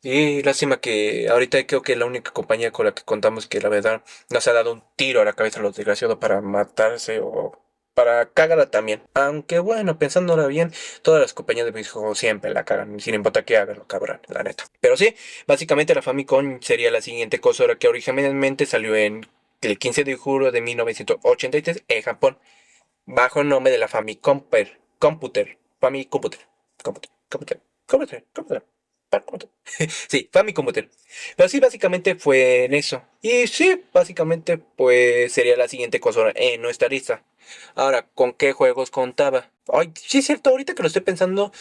Sí, lástima que ahorita creo que la única compañía con la que contamos que la verdad nos ha dado un tiro a la cabeza a los desgraciados para matarse o para cagarla también. Aunque bueno, pensándolo bien, todas las compañías de videojuegos siempre la cagan, sin importar qué hagan, lo cabrón, la neta. Pero sí, básicamente la Famicom sería la siguiente consola que originalmente salió en el 15 de julio de 1983 en Japón, bajo el nombre de la Famicom Famicomputer, Computer. Sí, Famicom Computer. Pero sí, básicamente fue en eso. Y sí, básicamente pues sería la siguiente consola en nuestra lista. Ahora, ¿con qué juegos contaba? Ay, sí es cierto, ahorita que lo estoy pensando,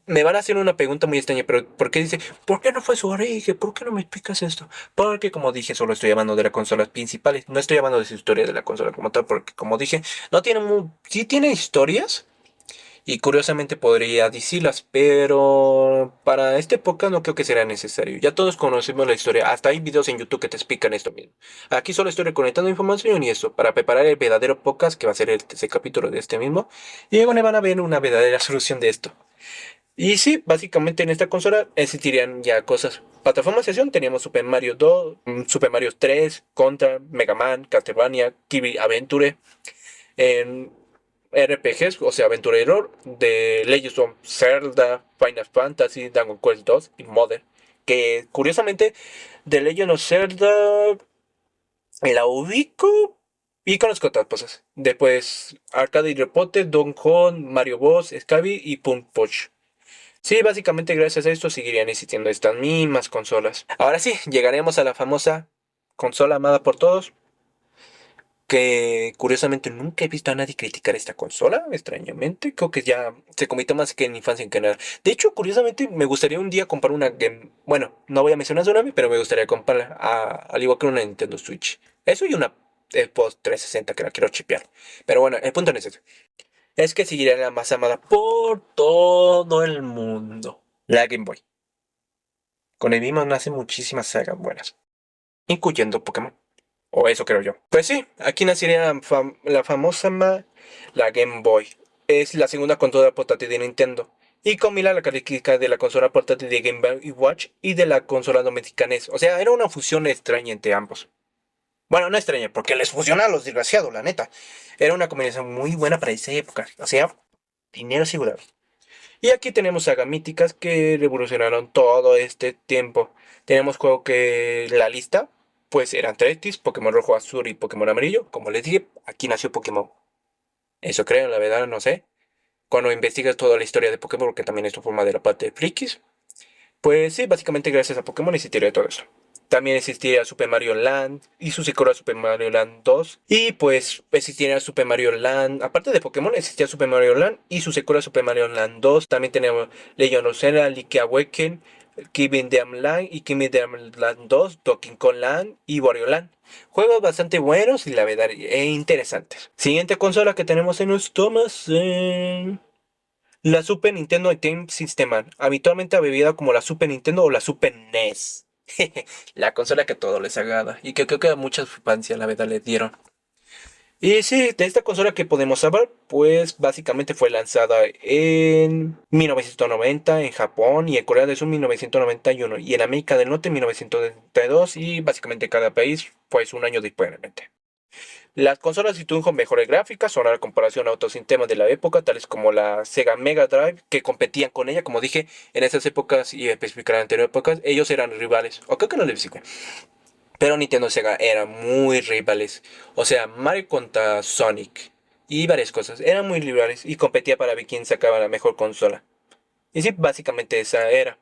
me van a hacer una pregunta muy extraña, pero ¿por qué dice, ¿por qué no fue su origen? ¿Por qué no me explicas esto? Porque como dije, solo estoy hablando de las consolas principales, no estoy hablando de su historia de la consola como tal, porque como dije, no tiene sí tiene historias, y curiosamente podría decirlas, pero para esta época no creo que será necesario. Ya todos conocemos la historia, hasta hay videos en YouTube que te explican esto mismo. Aquí solo estoy reconectando información y eso, para preparar el verdadero podcast que va a ser el tercer capítulo de este mismo. Y luego le van a ver una verdadera solución de esto. Y sí, básicamente en esta consola existirían ya cosas. Plataforma de sesión teníamos Super Mario 2, Super Mario 3, Contra, Mega Man, Castlevania, Kirby Adventure. En RPGs, o sea, aventurero, de Legends of Zelda, Final Fantasy, Dragon Quest 2 y Modern. Que curiosamente, de Legend of Zelda la ubico y conozco otras cosas. Después, Arcade Repote, Don Kong, Mario Bros, Scabby y Punk Punch. Sí, básicamente gracias a esto seguirían existiendo estas mismas consolas. Ahora sí, llegaremos a la famosa consola amada por todos, que curiosamente nunca he visto a nadie criticar esta consola, extrañamente. Creo que ya se convirtió más que en infancia en que nada. De hecho, curiosamente, me gustaría un día comprar una Game. Bueno, no voy a mencionar su nombre, pero me gustaría comprarla, al igual que una Nintendo Switch. Eso y una Xbox 360 que la quiero chipear. Pero bueno, el punto no es ese. Es que seguirá la más amada por todo el mundo. La Game Boy. Con el mismo nacen muchísimas sagas buenas, incluyendo Pokémon. O eso creo yo. Pues sí, aquí nacería la famosa la Game Boy. Es la segunda consola portátil de Nintendo. Y combina la característica de la consola portátil de Game Boy Watch y de la consola doméstica NES. O sea, era una fusión extraña entre ambos. Bueno, no extraña, porque les fusiona a los desgraciados, la neta. Era una combinación muy buena para esa época. O sea, dinero asegurado. Y aquí tenemos sagas míticas que revolucionaron todo este tiempo. Tenemos juegos que la lista, pues eran Tetris, Pokémon Rojo, Azul y Pokémon Amarillo. Como les dije, aquí nació Pokémon. Eso creo, la verdad, no sé. Cuando investigas toda la historia de Pokémon, porque también esto forma de la parte de frikis, pues sí, básicamente gracias a Pokémon existiría todo eso. También existiría Super Mario Land y su secuela Super Mario Land 2. Y pues existiría Super Mario Land. Aparte de Pokémon, existía Super Mario Land y su secuela Super Mario Land 2. También tenemos Legend of Zelda, Link's Awakening, Kirby Dream Land y Kirby Dream Land 2, Donkey Kong Land y Wario Land. Juegos bastante buenos y la verdad interesantes. Siguiente consola que tenemos en los tomas. La Super Nintendo Entertainment System, habitualmente abreviada como la Super Nintendo o la Super NES. La consola que a todos les agrada y que creo que a muchas infancias la verdad les dieron. Y sí, de esta consola que podemos hablar, pues básicamente fue lanzada en 1990 en Japón y en Corea del Sur 1991 y en América del Norte 1992 y básicamente cada país pues un año después realmente. Las consolas introdujo mejores gráficas, son a la comparación a otros sistemas de la época, tales como la Sega Mega Drive, que competían con ella, como dije, en esas épocas y específicamente en anteriores épocas, ellos eran rivales, o creo que no les dije, pero Nintendo y Sega eran muy rivales. O sea, Mario contra Sonic y varias cosas. Eran muy rivales y competía para ver quién sacaba la mejor consola. Y sí, básicamente esa era.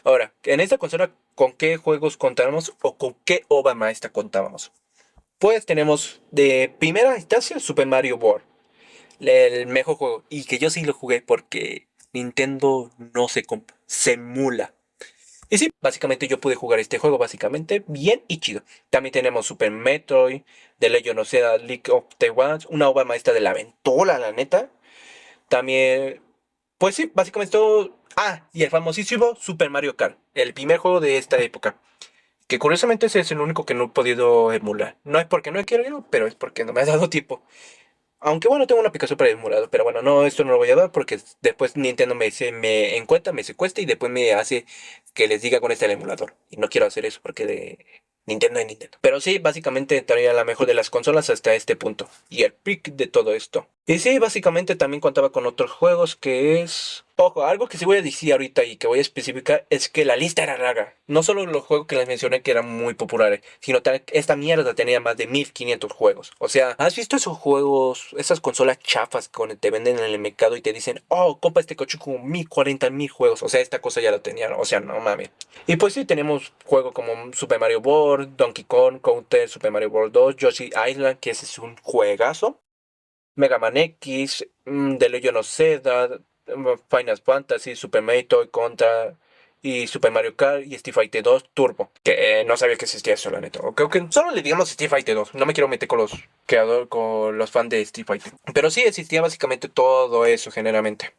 Ahora, en esta consola, ¿con qué juegos contábamos o con qué obra maestra contábamos? Pues tenemos de primera instancia Super Mario World, el mejor juego. Y que yo sí lo jugué porque Nintendo no se compra, se emula. Y sí, básicamente yo pude jugar este juego básicamente bien y chido. También tenemos Super Metroid, The Legend of Zelda, League of the Wilds, una obra maestra de la aventura, la neta. También, pues sí, básicamente todo. Ah, y el famosísimo Super Mario Kart, el primer juego de esta época. Que curiosamente ese es el único que no he podido emular. No es porque no he querido, pero es porque no me ha dado tiempo. Aunque bueno, tengo una aplicación para el emulador, pero bueno, no, esto no lo voy a dar porque después Nintendo me encuentra, me secuestra y después me hace que les diga con este el emulador. Y no quiero hacer eso porque de Nintendo es Nintendo. Pero sí, básicamente estaría la mejor de las consolas hasta este punto. Y el pick de todo esto. Y sí, básicamente también contaba con otros juegos que es... Ojo, algo que sí voy a decir ahorita y que voy a especificar es que la lista era larga. No solo los juegos que les mencioné que eran muy populares, sino que esta mierda tenía más de 1500 juegos. O sea, ¿has visto esos juegos, esas consolas chafas que te venden en el mercado y te dicen, oh, compra este coche con 1040.000 juegos? O sea, esta cosa ya la tenían, o sea, no mames. Y pues sí, tenemos juegos como Super Mario World, Donkey Kong, Counter, Super Mario World 2, Yoshi Island, que ese es un juegazo. Mega Man X, The Legend of Zelda, Final Fantasy, Super Metroid, Contra y Super Mario Kart y Street Fighter 2 Turbo. Que no sabía que existía eso, la neta. O creo que solo le digamos Street Fighter 2. No me quiero meter con los creadores, con los fans de Street Fighter. Pero sí existía básicamente todo eso, generalmente.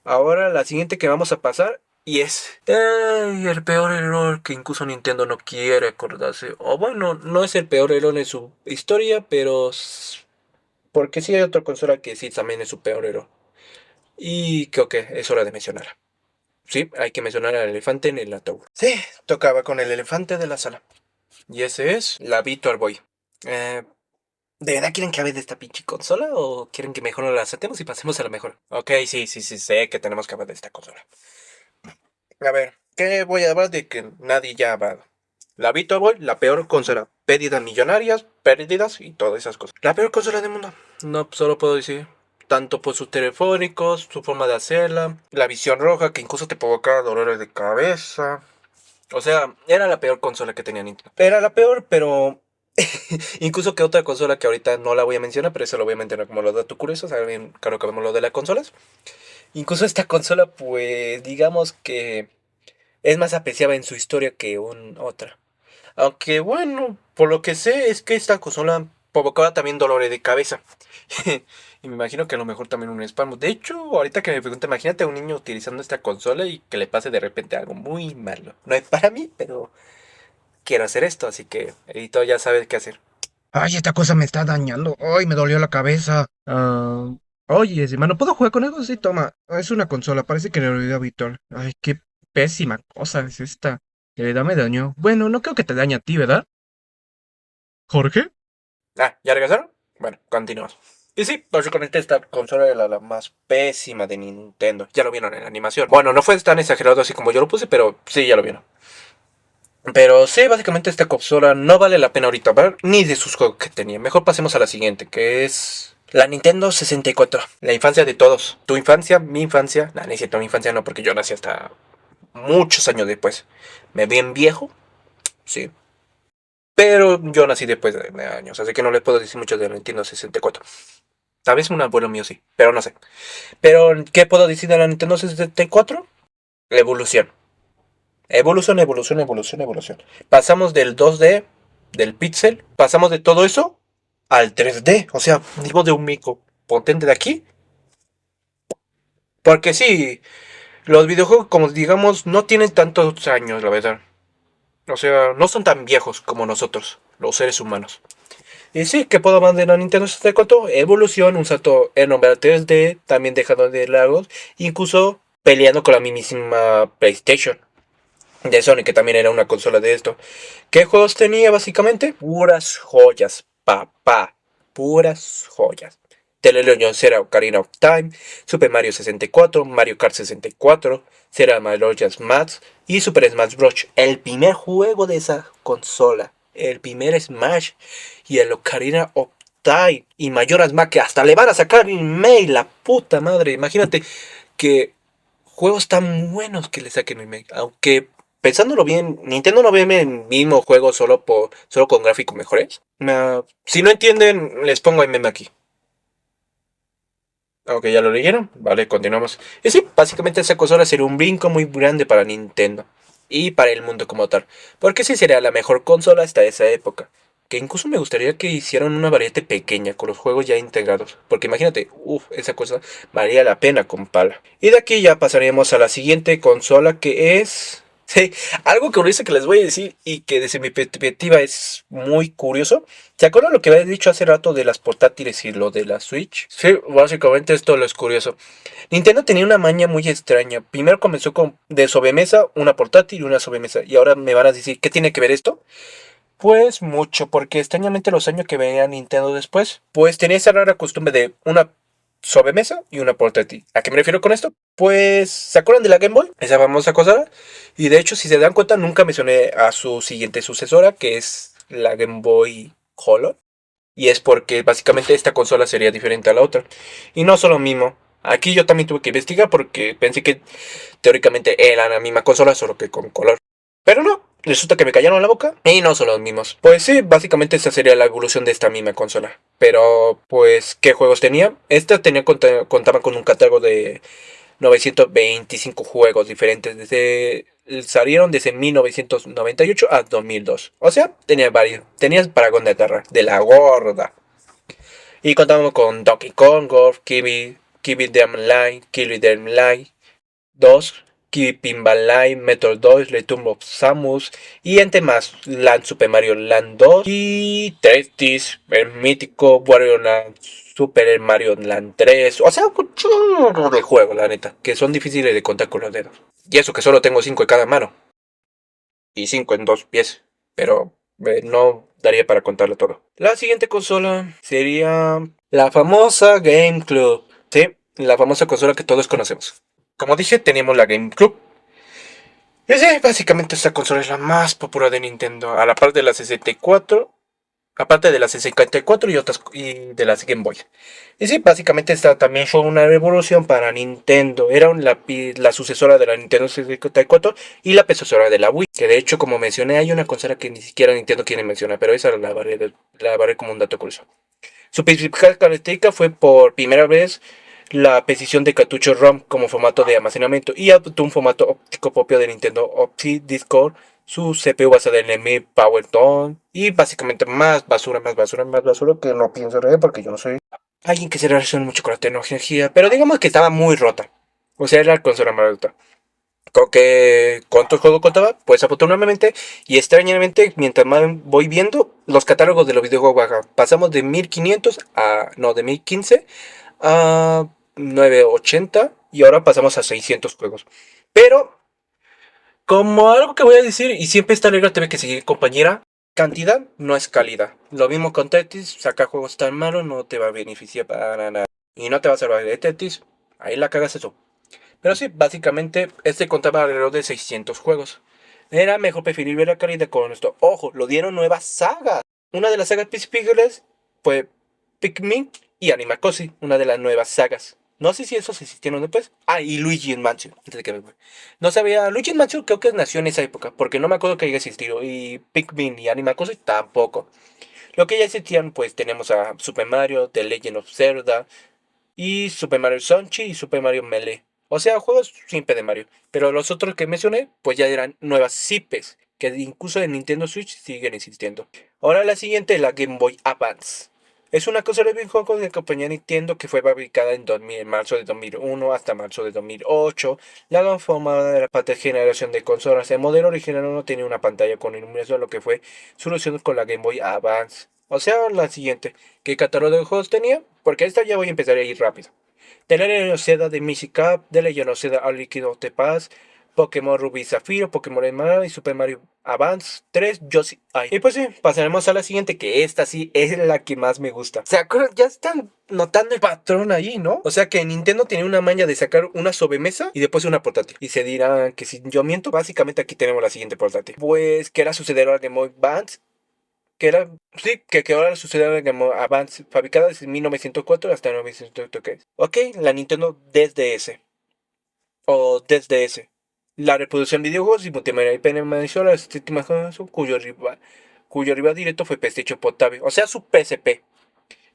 Ahora la siguiente que vamos a pasar y es el peor error que incluso Nintendo no quiere acordarse. O bueno, no es el peor error en su historia, pero porque sí hay otra consola que sí también es su peor error. Y creo que es hora de mencionarla. Sí, hay que mencionar al elefante en el ataúd. Sí, tocaba con el elefante de la sala. Y ese es la Virtual Boy. Eh, ¿De verdad quieren que hable de esta pinche consola o quieren que mejor no la saltemos y pasemos a la mejor? Ok, sí, sé que tenemos que hablar de esta consola. A ver, ¿qué voy a hablar de que nadie ya ha hablado? La Virtual Boy, la peor consola. Pérdidas millonarias, pérdidas y todas esas cosas. La peor consola del mundo. No solo puedo decir. Tanto por sus telefónicos, su forma de hacerla, la visión roja que incluso te provocaba dolores de cabeza. O sea, era la peor consola que tenía Nintendo. Era la peor, pero incluso que otra consola que ahorita no la voy a mencionar, pero eso lo voy a mencionar como los datos curiosos. Ahora bien, claro que vemos lo de las consolas. Incluso esta consola, pues, digamos que es más apreciada en su historia que otra. Aunque bueno, por lo que sé es que esta consola provocaba también dolores de cabeza. Y me imagino que a lo mejor también un spam. De hecho, ahorita que me pregunto, imagínate a un niño utilizando esta consola y que le pase de repente algo muy malo. No es para mí, pero quiero hacer esto, así que editor ya sabe qué hacer. Ay, esta cosa me está dañando. Ay, me dolió la cabeza. Oye, hermano, ¿puedo jugar con eso? Sí, toma. Es una consola, parece que le olvidé a Víctor. Ay, qué pésima cosa es esta. De verdad me dañó. Bueno, no creo que te dañe a ti, ¿verdad? ¿Jorge? Ah, ¿ya regresaron? Bueno, continuamos. Y sí, básicamente esta consola era la más pésima de Nintendo. Ya lo vieron en la animación. Bueno, no fue tan exagerado así como yo lo puse, pero sí, ya lo vieron. Pero sí, básicamente esta consola no vale la pena ahorita ver ni de sus juegos que tenía. Mejor pasemos a la siguiente, que es la Nintendo 64. La infancia de todos. Tu infancia, mi infancia. No, no es cierto, mi infancia no, porque yo nací hasta muchos años después. ¿Me ven viejo? Sí. Pero yo nací después de años, así que no les puedo decir mucho de la Nintendo 64. Tal vez un abuelo mío sí, pero no sé. Pero, ¿qué puedo decir de la Nintendo 64? Evolución. Evolución. Pasamos del 2D, del pixel, pasamos de todo eso al 3D. O sea, dimos de un micro potente de aquí. Porque sí, los videojuegos, como digamos, no tienen tantos años, la verdad. O sea, no son tan viejos como nosotros, los seres humanos. Y sí, que puedo más de la Nintendo 64, evolución, un salto enorme al 3D, también dejando de lagos, incluso peleando con la mismísima PlayStation de Sony, que también era una consola de esto. ¿Qué juegos tenía básicamente? Puras joyas, papá, puras joyas. The Legend of Zelda Ocarina of Time, Super Mario 64, Mario Kart 64, Zelda Majora's Mask y Super Smash Bros. El primer juego de esa consola, el primer Smash y el Ocarina of Time y Majora's Mask, que hasta le van a sacar email, la puta madre. Imagínate que juegos tan buenos que le saquen remake. Aunque pensándolo bien, Nintendo no ve el mismo juego solo con gráficos mejores. Si no entienden, les pongo el meme aquí. Ok, ya lo leyeron. Vale, continuamos. Y sí, básicamente esa consola sería un brinco muy grande para Nintendo. Y para el mundo como tal. Porque sí sería la mejor consola hasta esa época. Que incluso me gustaría que hicieran una variante pequeña con los juegos ya integrados. Porque imagínate, esa cosa valía la pena con pala. Y de aquí ya pasaríamos a la siguiente consola que es... Sí, algo curioso que les voy a decir y que desde mi perspectiva es muy curioso. ¿Se acuerdan lo que había dicho hace rato de las portátiles y lo de la Switch? Sí, básicamente esto lo es curioso. Nintendo tenía una maña muy extraña. Primero comenzó con de sobremesa, una portátil y una sobremesa. Y ahora me van a decir, ¿qué tiene que ver esto? Pues mucho, porque extrañamente los años que venía Nintendo después, pues tenía esa rara costumbre de una sobremesa y una portátil. ¿A qué me refiero con esto? Pues, ¿se acuerdan de la Game Boy? Esa famosa cosa. Y de hecho, si se dan cuenta, nunca mencioné a su siguiente sucesora, que es la Game Boy Color. Y es porque básicamente esta consola sería diferente a la otra. Y no solo mismo. Aquí yo también tuve que investigar porque pensé que teóricamente eran la misma consola, solo que con color. Pero no, resulta que me callaron la boca y no son los mismos. Pues sí, básicamente esta sería la evolución de esta misma consola. Pero, pues, ¿qué juegos tenía? Esta contaba con un catálogo de 925 juegos diferentes. Salieron desde 1998 a 2002. O sea, tenía varios. Tenías para de Terra, de la gorda. Y contábamos con Donkey Kong, Golf, Kirby Dream Line, Kirby Dream Line 2, Kirby Pinball Line, Metroid 2, Return of Samus y entre más, Land Super Mario Land 2 y Tetris, el mítico Wario Land, Super Mario Land 3, o sea, un chorro de juegos, la neta, que son difíciles de contar con los dedos. Y eso que solo tengo 5 en cada mano y 5 en dos pies, pero no daría para contarlo todo. La siguiente consola sería la famosa GameCube, ¿sí? La famosa consola que todos conocemos. Como dije, teníamos la GameCube. Y sí, básicamente esta consola es la más popular de Nintendo, a la par de la 64, aparte de la 64 y otras y de las Game Boy. Y sí, básicamente esta también fue una revolución para Nintendo. Era la sucesora de la Nintendo 64 y la predecesora de la Wii. Que de hecho, como mencioné, hay una consola que ni siquiera Nintendo quiere mencionar, pero esa la barré como un dato curioso. Su principal característica fue por primera vez la precisión de cartucho ROM como formato de almacenamiento y adoptó un formato óptico propio de Nintendo OptiDiscord, su CPU basada en el Mi Power Tone y básicamente más basura, más basura, más basura que no pienso leer porque yo no soy alguien que se relaciona mucho con la tecnología, pero digamos que estaba muy rota. O sea, era la consola más rota. ¿Cuántos juegos contaba? Pues afortunadamente y extrañamente, mientras más voy viendo, los catálogos de los videojuegos bajan. Pasamos de 1500 a, no, de 1015 a 980 y ahora pasamos a 600 juegos. Pero, como algo que voy a decir, y siempre esta regla tiene que seguir, compañera, cantidad no es calidad. Lo mismo con Tetris, sacar juegos tan malos no te va a beneficiar para nada. Y no te va a salvar de Tetris, ahí la cagas eso. Pero sí, básicamente este contaba alrededor de 600 juegos. Era mejor preferir ver la calidad con esto. Ojo, lo dieron nuevas sagas. Una de las sagas principales fue Pikmin y Animal Crossing, una de las nuevas sagas. No sé si esos existieron después. Ah, y Luigi's Mansion. Antes de que me... No sabía. Luigi's Mansion creo que nació en esa época, porque no me acuerdo que haya existido. Y Pikmin y Animal Crossing tampoco. Lo que ya existían, pues tenemos a Super Mario, The Legend of Zelda, y Super Mario Sunshine y Super Mario Melee. O sea, juegos simples de Mario. Pero los otros que mencioné, pues ya eran nuevas IPs, que incluso en Nintendo Switch siguen existiendo. Ahora la siguiente es la Game Boy Advance. Es una consola de videojuegos de la compañía Nintendo que fue fabricada en marzo de 2001 hasta marzo de 2008. La conformada de la parte de generación de consolas. El modelo original no tenía una pantalla con iluminación, lo que fue solución con la Game Boy Advance. O sea, la siguiente. ¿Qué catálogo de juegos tenía? Porque esta ya voy a empezar a ir rápido. The Legend of Zelda de Music Cup, The Legend of Zelda A Liquid of the Past, Pokémon Rubí y Zafiro, Pokémon Esmeralda y Super Mario Advance 3, Yoshi Ai. Y pues sí, pasaremos a la siguiente, que esta sí es la que más me gusta. ¿Se acuerdan? Ya están notando el patrón ahí, ¿no? O sea que Nintendo tiene una maña de sacar una sobremesa y después una portátil. Y se dirán que si yo miento, básicamente aquí tenemos la siguiente portátil. Pues que era sucededora de Game Boy Advance, que era, sí, que ahora sucededora de Game Boy Advance, fabricada desde 1904 hasta 1903. Ok, la Nintendo DS o DS. La reproducción de videojuegos y multimedia y permaneció la séptima generación cuyo rival directo fue PlayStation Portable, o sea, su PSP.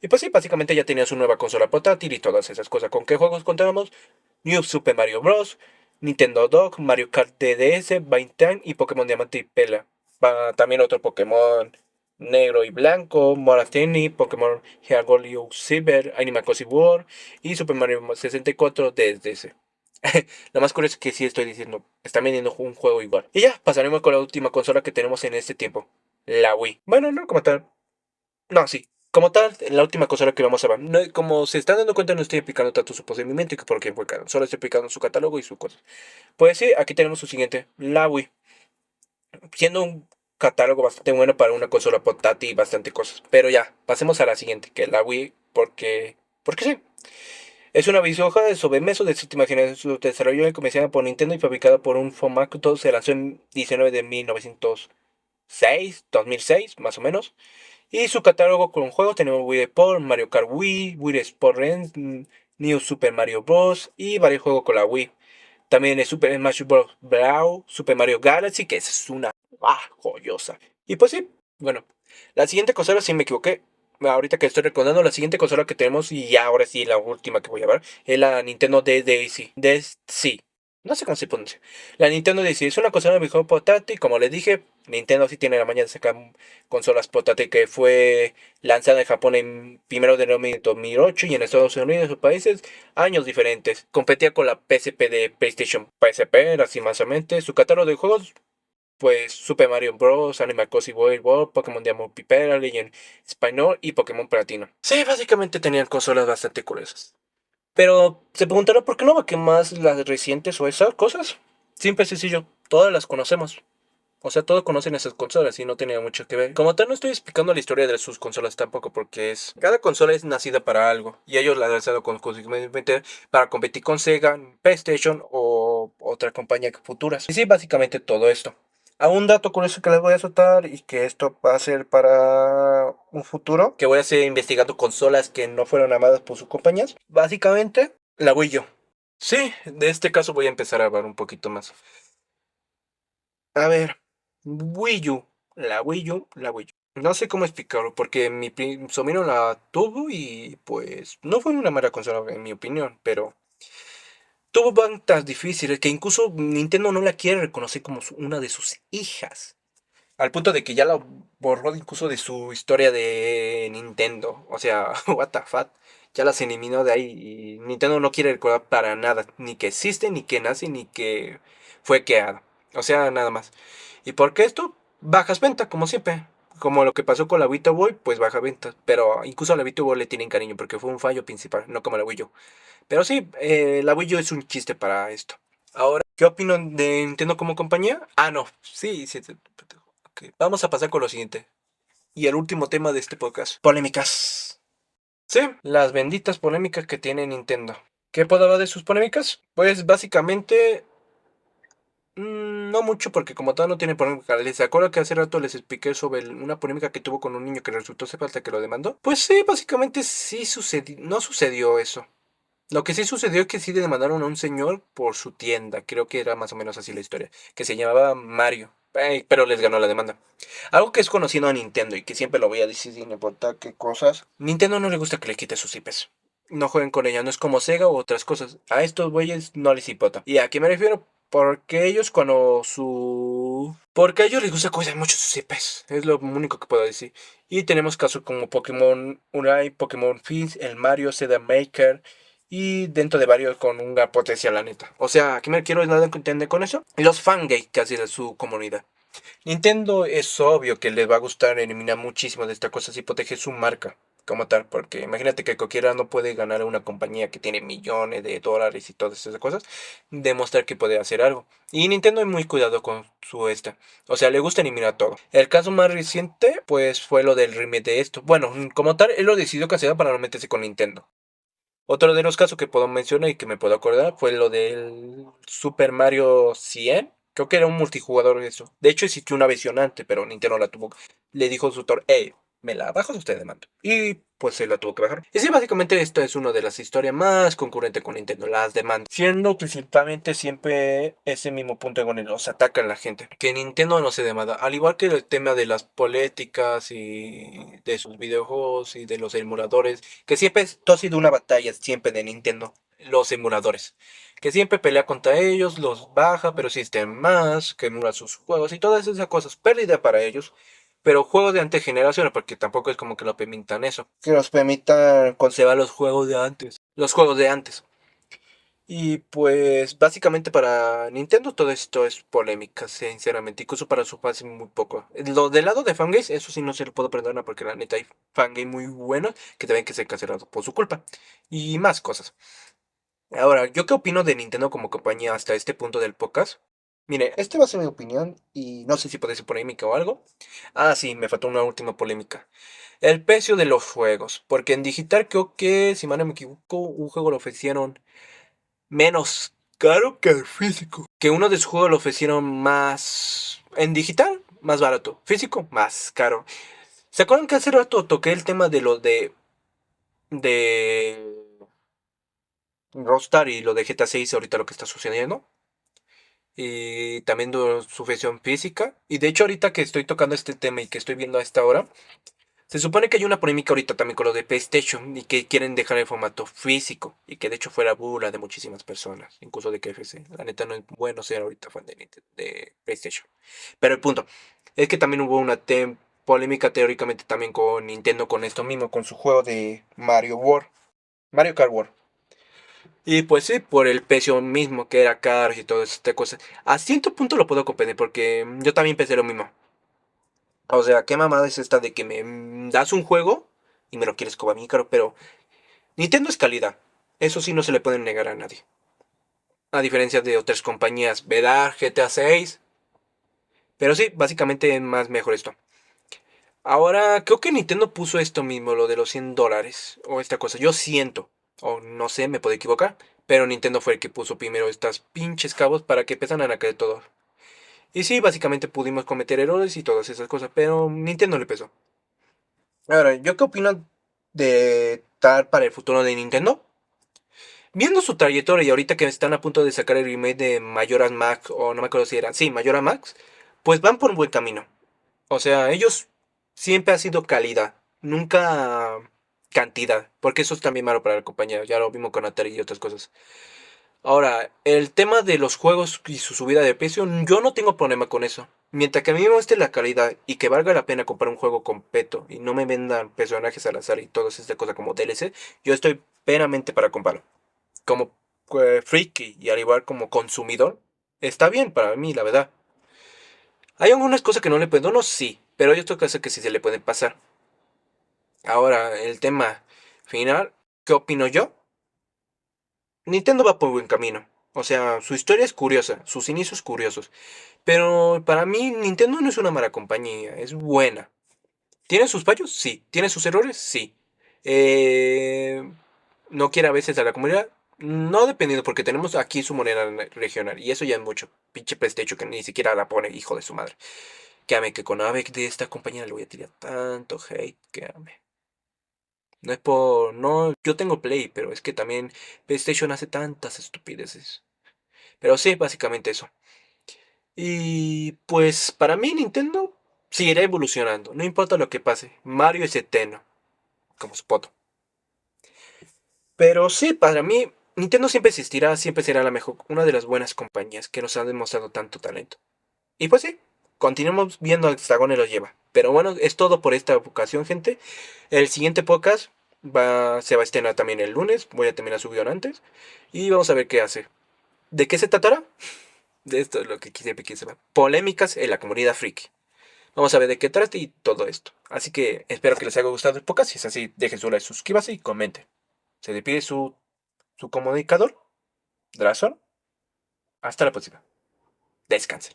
Y pues sí, básicamente ya tenía su nueva consola portátil y todas esas cosas. ¿Con qué juegos contábamos? New Super Mario Bros., Nintendo Dog, Mario Kart DDS, Time y Pokémon Diamante y Pela. También otro Pokémon Negro y Blanco, Moratini, Pokémon Heartgold Silver, Animal Crossing World y Super Mario 64 DDS. Lo más curioso es que sí estoy diciendo, están vendiendo un juego igual. Y ya, pasaremos con la última consola que tenemos en este tiempo, la Wii. Bueno, no como tal. No, sí. Como tal, la última consola que vamos a ver. No, como se están dando cuenta, no estoy explicando tanto su procedimiento y que por qué fue caro. Solo estoy explicando su catálogo y su cosa. Pues sí, aquí tenemos su siguiente, la Wii. Siendo un catálogo bastante bueno para una consola portátil y bastante cosas. Pero ya, pasemos a la siguiente, que es la Wii, porque... Porque sí. Es una videojuego de sobremesa de séptima generación. Su desarrollo y comercializada por Nintendo y fabricada por un Formato. Se lanzó en 19 de 1906, 2006, más o menos. Y su catálogo con juegos tenemos Wii Sport, Mario Kart Wii, Wii Sport Rens, New Super Mario Bros. Y varios juegos con la Wii. También es Super Smash Bros. Brawl, Super Mario Galaxy, que esa es una joyosa. Y pues sí, bueno, la siguiente consola, si me equivoqué, ahorita que estoy recordando, la siguiente consola que tenemos, y ya ahora sí la última que voy a ver, es la Nintendo DSi. Sí. No sé cómo se pronuncia. La Nintendo DSi es una consola de videojuego portátil, como les dije, Nintendo sí tiene la mañana de sacar consolas portátiles que fue lanzada en Japón en 1 de enero de 2008 y en Estados Unidos y sus países años diferentes. Competía con la PSP de PlayStation PSP, lastimosamente. Su catálogo de juegos, pues Super Mario Bros., Animal Crossing World, Pokémon Diamond Pipera, Legend Español y Pokémon Platino. Sí, básicamente tenían consolas bastante curiosas. Pero se preguntará por qué no va que más las recientes o esas cosas. Simple y sencillo, todas las conocemos. O sea, todos conocen esas consolas y no tenía mucho que ver. Como tal, no estoy explicando la historia de sus consolas tampoco, porque es. Cada consola es nacida para algo. Y ellos la han lanzado consecuentemente para competir con Sega, PlayStation o otras compañías futuras. Y sí, básicamente todo esto. A un dato curioso que les voy a soltar y que esto va a ser para un futuro, que voy a seguir investigando consolas que no fueron amadas por sus compañías. Básicamente, la Wii U. Sí, de este caso voy a empezar a hablar un poquito más. A ver, Wii U, la Wii U. No sé cómo explicarlo, porque mi sobrino la tuvo y pues no fue una mala consola en mi opinión, pero tuvo ventas difíciles que incluso Nintendo no la quiere reconocer como una de sus hijas. Al punto de que ya la borró incluso de su historia de Nintendo. O sea, what the fuck. Ya las eliminó de ahí y Nintendo no quiere recordar para nada. Ni que existe, ni que nace, ni que fue creada. O sea, nada más. ¿Y por qué esto? Bajas ventas, como siempre. Como lo que pasó con la Vita Boy, pues baja ventas. Pero incluso a la Vita Boy le tienen cariño porque fue un fallo principal, no como la Wii U. Pero sí, la Wii U es un chiste para esto. Ahora, ¿qué opino de Nintendo como compañía? Ah, no, sí, sí. Ok, vamos a pasar con lo siguiente. Y el último tema de este podcast. Polémicas. Sí, las benditas polémicas que tiene Nintendo. ¿Qué puedo hablar de sus polémicas? Pues básicamente... no mucho porque como tal no tiene polémica. ¿Les acuerdo que hace rato les expliqué sobre una polémica que tuvo con un niño que resultó ser falta que lo demandó? Pues sí, básicamente sí sucedió. No sucedió eso. Lo que sí sucedió es que sí demandaron a un señor por su tienda. Creo que era más o menos así la historia. Que se llamaba Mario. Pero les ganó la demanda. Algo que es conocido a Nintendo y que siempre lo voy a decir sin importar qué cosas. Nintendo no le gusta que le quite sus IPs. No jueguen con ella, no es como Sega u otras cosas. A estos güeyes no les importa. ¿Y a qué me refiero? Porque ellos cuando su... Porque a ellos les gusta cuidar mucho sus IPs. Es lo único que puedo decir. Y tenemos casos como Pokémon Unai, Pokémon Fizz, el Mario, Zelda Maker y dentro de varios con un gran potencial, la neta. O sea, ¿a qué me quiero entender con eso? Los fangate casi de su comunidad. Nintendo es obvio que les va a gustar eliminar muchísimo de estas cosas y proteger su marca como tal, porque imagínate que cualquiera no puede ganar a una compañía que tiene millones de dólares y todas esas cosas, demostrar que puede hacer algo. Y Nintendo es muy cuidado con su esta, o sea, le gusta eliminar todo. El caso más reciente, pues fue lo del remake de esto. Bueno, como tal, él lo decidió cancelar para no meterse con Nintendo. Otro de los casos que puedo mencionar y que me puedo acordar fue lo del Super Mario 100. Creo que era un multijugador eso. De hecho existió una versión antes, pero Nintendo la tuvo. Le dijo a su autor, hey, me la bajas usted de mando. Y pues se la tuvo que bajar. Y sí, básicamente esto es una de las historias más concurrentes con Nintendo, las demandas. Siendo principalmente siempre ese mismo punto en donde nos atacan la gente. Que Nintendo no se demanda. Al igual que el tema de las políticas y de sus videojuegos y de los emuladores. Que siempre esto ha sido una batalla siempre de Nintendo. Los emuladores. Que siempre pelea contra ellos, los baja, pero existen más, que emula sus juegos y todas esas cosas. Pérdida para ellos. Pero juegos de antes generaciones, porque tampoco es como que lo permitan eso. Que nos permitan conservar los juegos de antes. Los juegos de antes. Y pues básicamente para Nintendo todo esto es polémica, sinceramente. Incluso para su fans muy poco. Lo del lado de fangames, eso sí no se lo puedo perdonar porque la neta hay fangames muy buenos que también que ser cancelados por su culpa. Y más cosas. Ahora, ¿yo qué opino de Nintendo como compañía hasta este punto del podcast? Mire, este va a ser mi opinión y no sé si puede ser polémica o algo. Ah, sí, me faltó una última polémica. El precio de los juegos. Porque en digital creo que, si mal no me equivoco, un juego lo ofrecieron menos caro que el físico. Que uno de sus juegos lo ofrecieron más... En digital, más barato. Físico, más caro. ¿Se acuerdan que hace rato toqué el tema de lo de Rockstar y lo de GTA 6 ahorita lo que está sucediendo? Y también de su versión física. Y de hecho ahorita que estoy tocando este tema y que estoy viendo a esta hora, se supone que hay una polémica ahorita también con lo de PlayStation y que quieren dejar el formato físico y que de hecho fuera burla de muchísimas personas, incluso de KFC. La neta no es bueno ser ahorita fan de PlayStation. Pero el punto es que también hubo una polémica teóricamente también con Nintendo con esto mismo, con su juego de Mario World, Mario Kart World. Y pues sí, por el precio mismo que era caro y todas estas cosas. A cierto punto lo puedo comprender porque yo también pensé lo mismo. O sea, qué mamada es esta de que me das un juego y me lo quieres cobrar bien caro, pero Nintendo es calidad. Eso sí no se le puede negar a nadie. A diferencia de otras compañías, ¿verdad? GTA 6. Pero sí, básicamente es más mejor esto. Ahora, creo que Nintendo puso esto mismo, lo de los $100 o esta cosa. Yo siento, o no sé, me puedo equivocar, pero Nintendo fue el que puso primero estas pinches cabos para que empezaran a caer todo. Y sí, básicamente pudimos cometer errores y todas esas cosas, pero Nintendo le pesó. Ahora, ¿yo qué opino de tal para el futuro de Nintendo? Viendo su trayectoria y ahorita que están a punto de sacar el remake de Majora's Mask, o no me acuerdo si era, sí, Majora's Mask, pues van por un buen camino. O sea, ellos siempre ha sido calidad, nunca cantidad, porque eso es también malo para la compañía, ya lo vimos con Atari y otras cosas. Ahora, el tema de los juegos y su subida de precio, yo no tengo problema con eso. Mientras que a mí me guste la calidad y que valga la pena comprar un juego completo y no me vendan personajes al azar y todas estas cosas como DLC, yo estoy plenamente para comprarlo. Como friki y al igual como consumidor, está bien para mí, la verdad. Hay algunas cosas que no le perdono, sí, pero hay otras cosas que sí se le pueden pasar. Ahora, el tema final, ¿qué opino yo? Nintendo va por buen camino. O sea, su historia es curiosa, sus inicios curiosos. Pero para mí, Nintendo no es una mala compañía, es buena. ¿Tiene sus fallos? Sí. ¿Tiene sus errores? Sí. Eh, ¿No quiere a veces a la comunidad? No dependiendo, porque tenemos aquí su moneda regional. Y eso ya es mucho. Pinche PlayStation que ni siquiera la pone, hijo de su madre. Créame que con Ave de esta compañía le voy a tirar tanto hate. Créame. No es por. No, yo tengo Play, pero es que también PlayStation hace tantas estupideces. Pero sí, básicamente eso. Y pues para mí Nintendo seguirá evolucionando, no importa lo que pase. Mario es eterno, como su poto. Pero sí, para mí Nintendo siempre existirá, siempre será la mejor, una de las buenas compañías que nos han demostrado tanto talento. Y pues sí, continuamos viendo a Hexagon y lo lleva. Pero bueno, es todo por esta ocasión, gente. El siguiente podcast se va a estrenar también el lunes. Voy a terminar su guión antes. Y vamos a ver qué hace. ¿De qué se tratará? De esto es lo que siempre quise ver. Polémicas en la comunidad friki. Vamos a ver de qué trata y todo esto. Así que espero que les haya gustado el podcast. Si es así, dejen su like, suscríbanse y comenten. Se despide su comunicador, Drazón. Hasta la próxima. Descansen.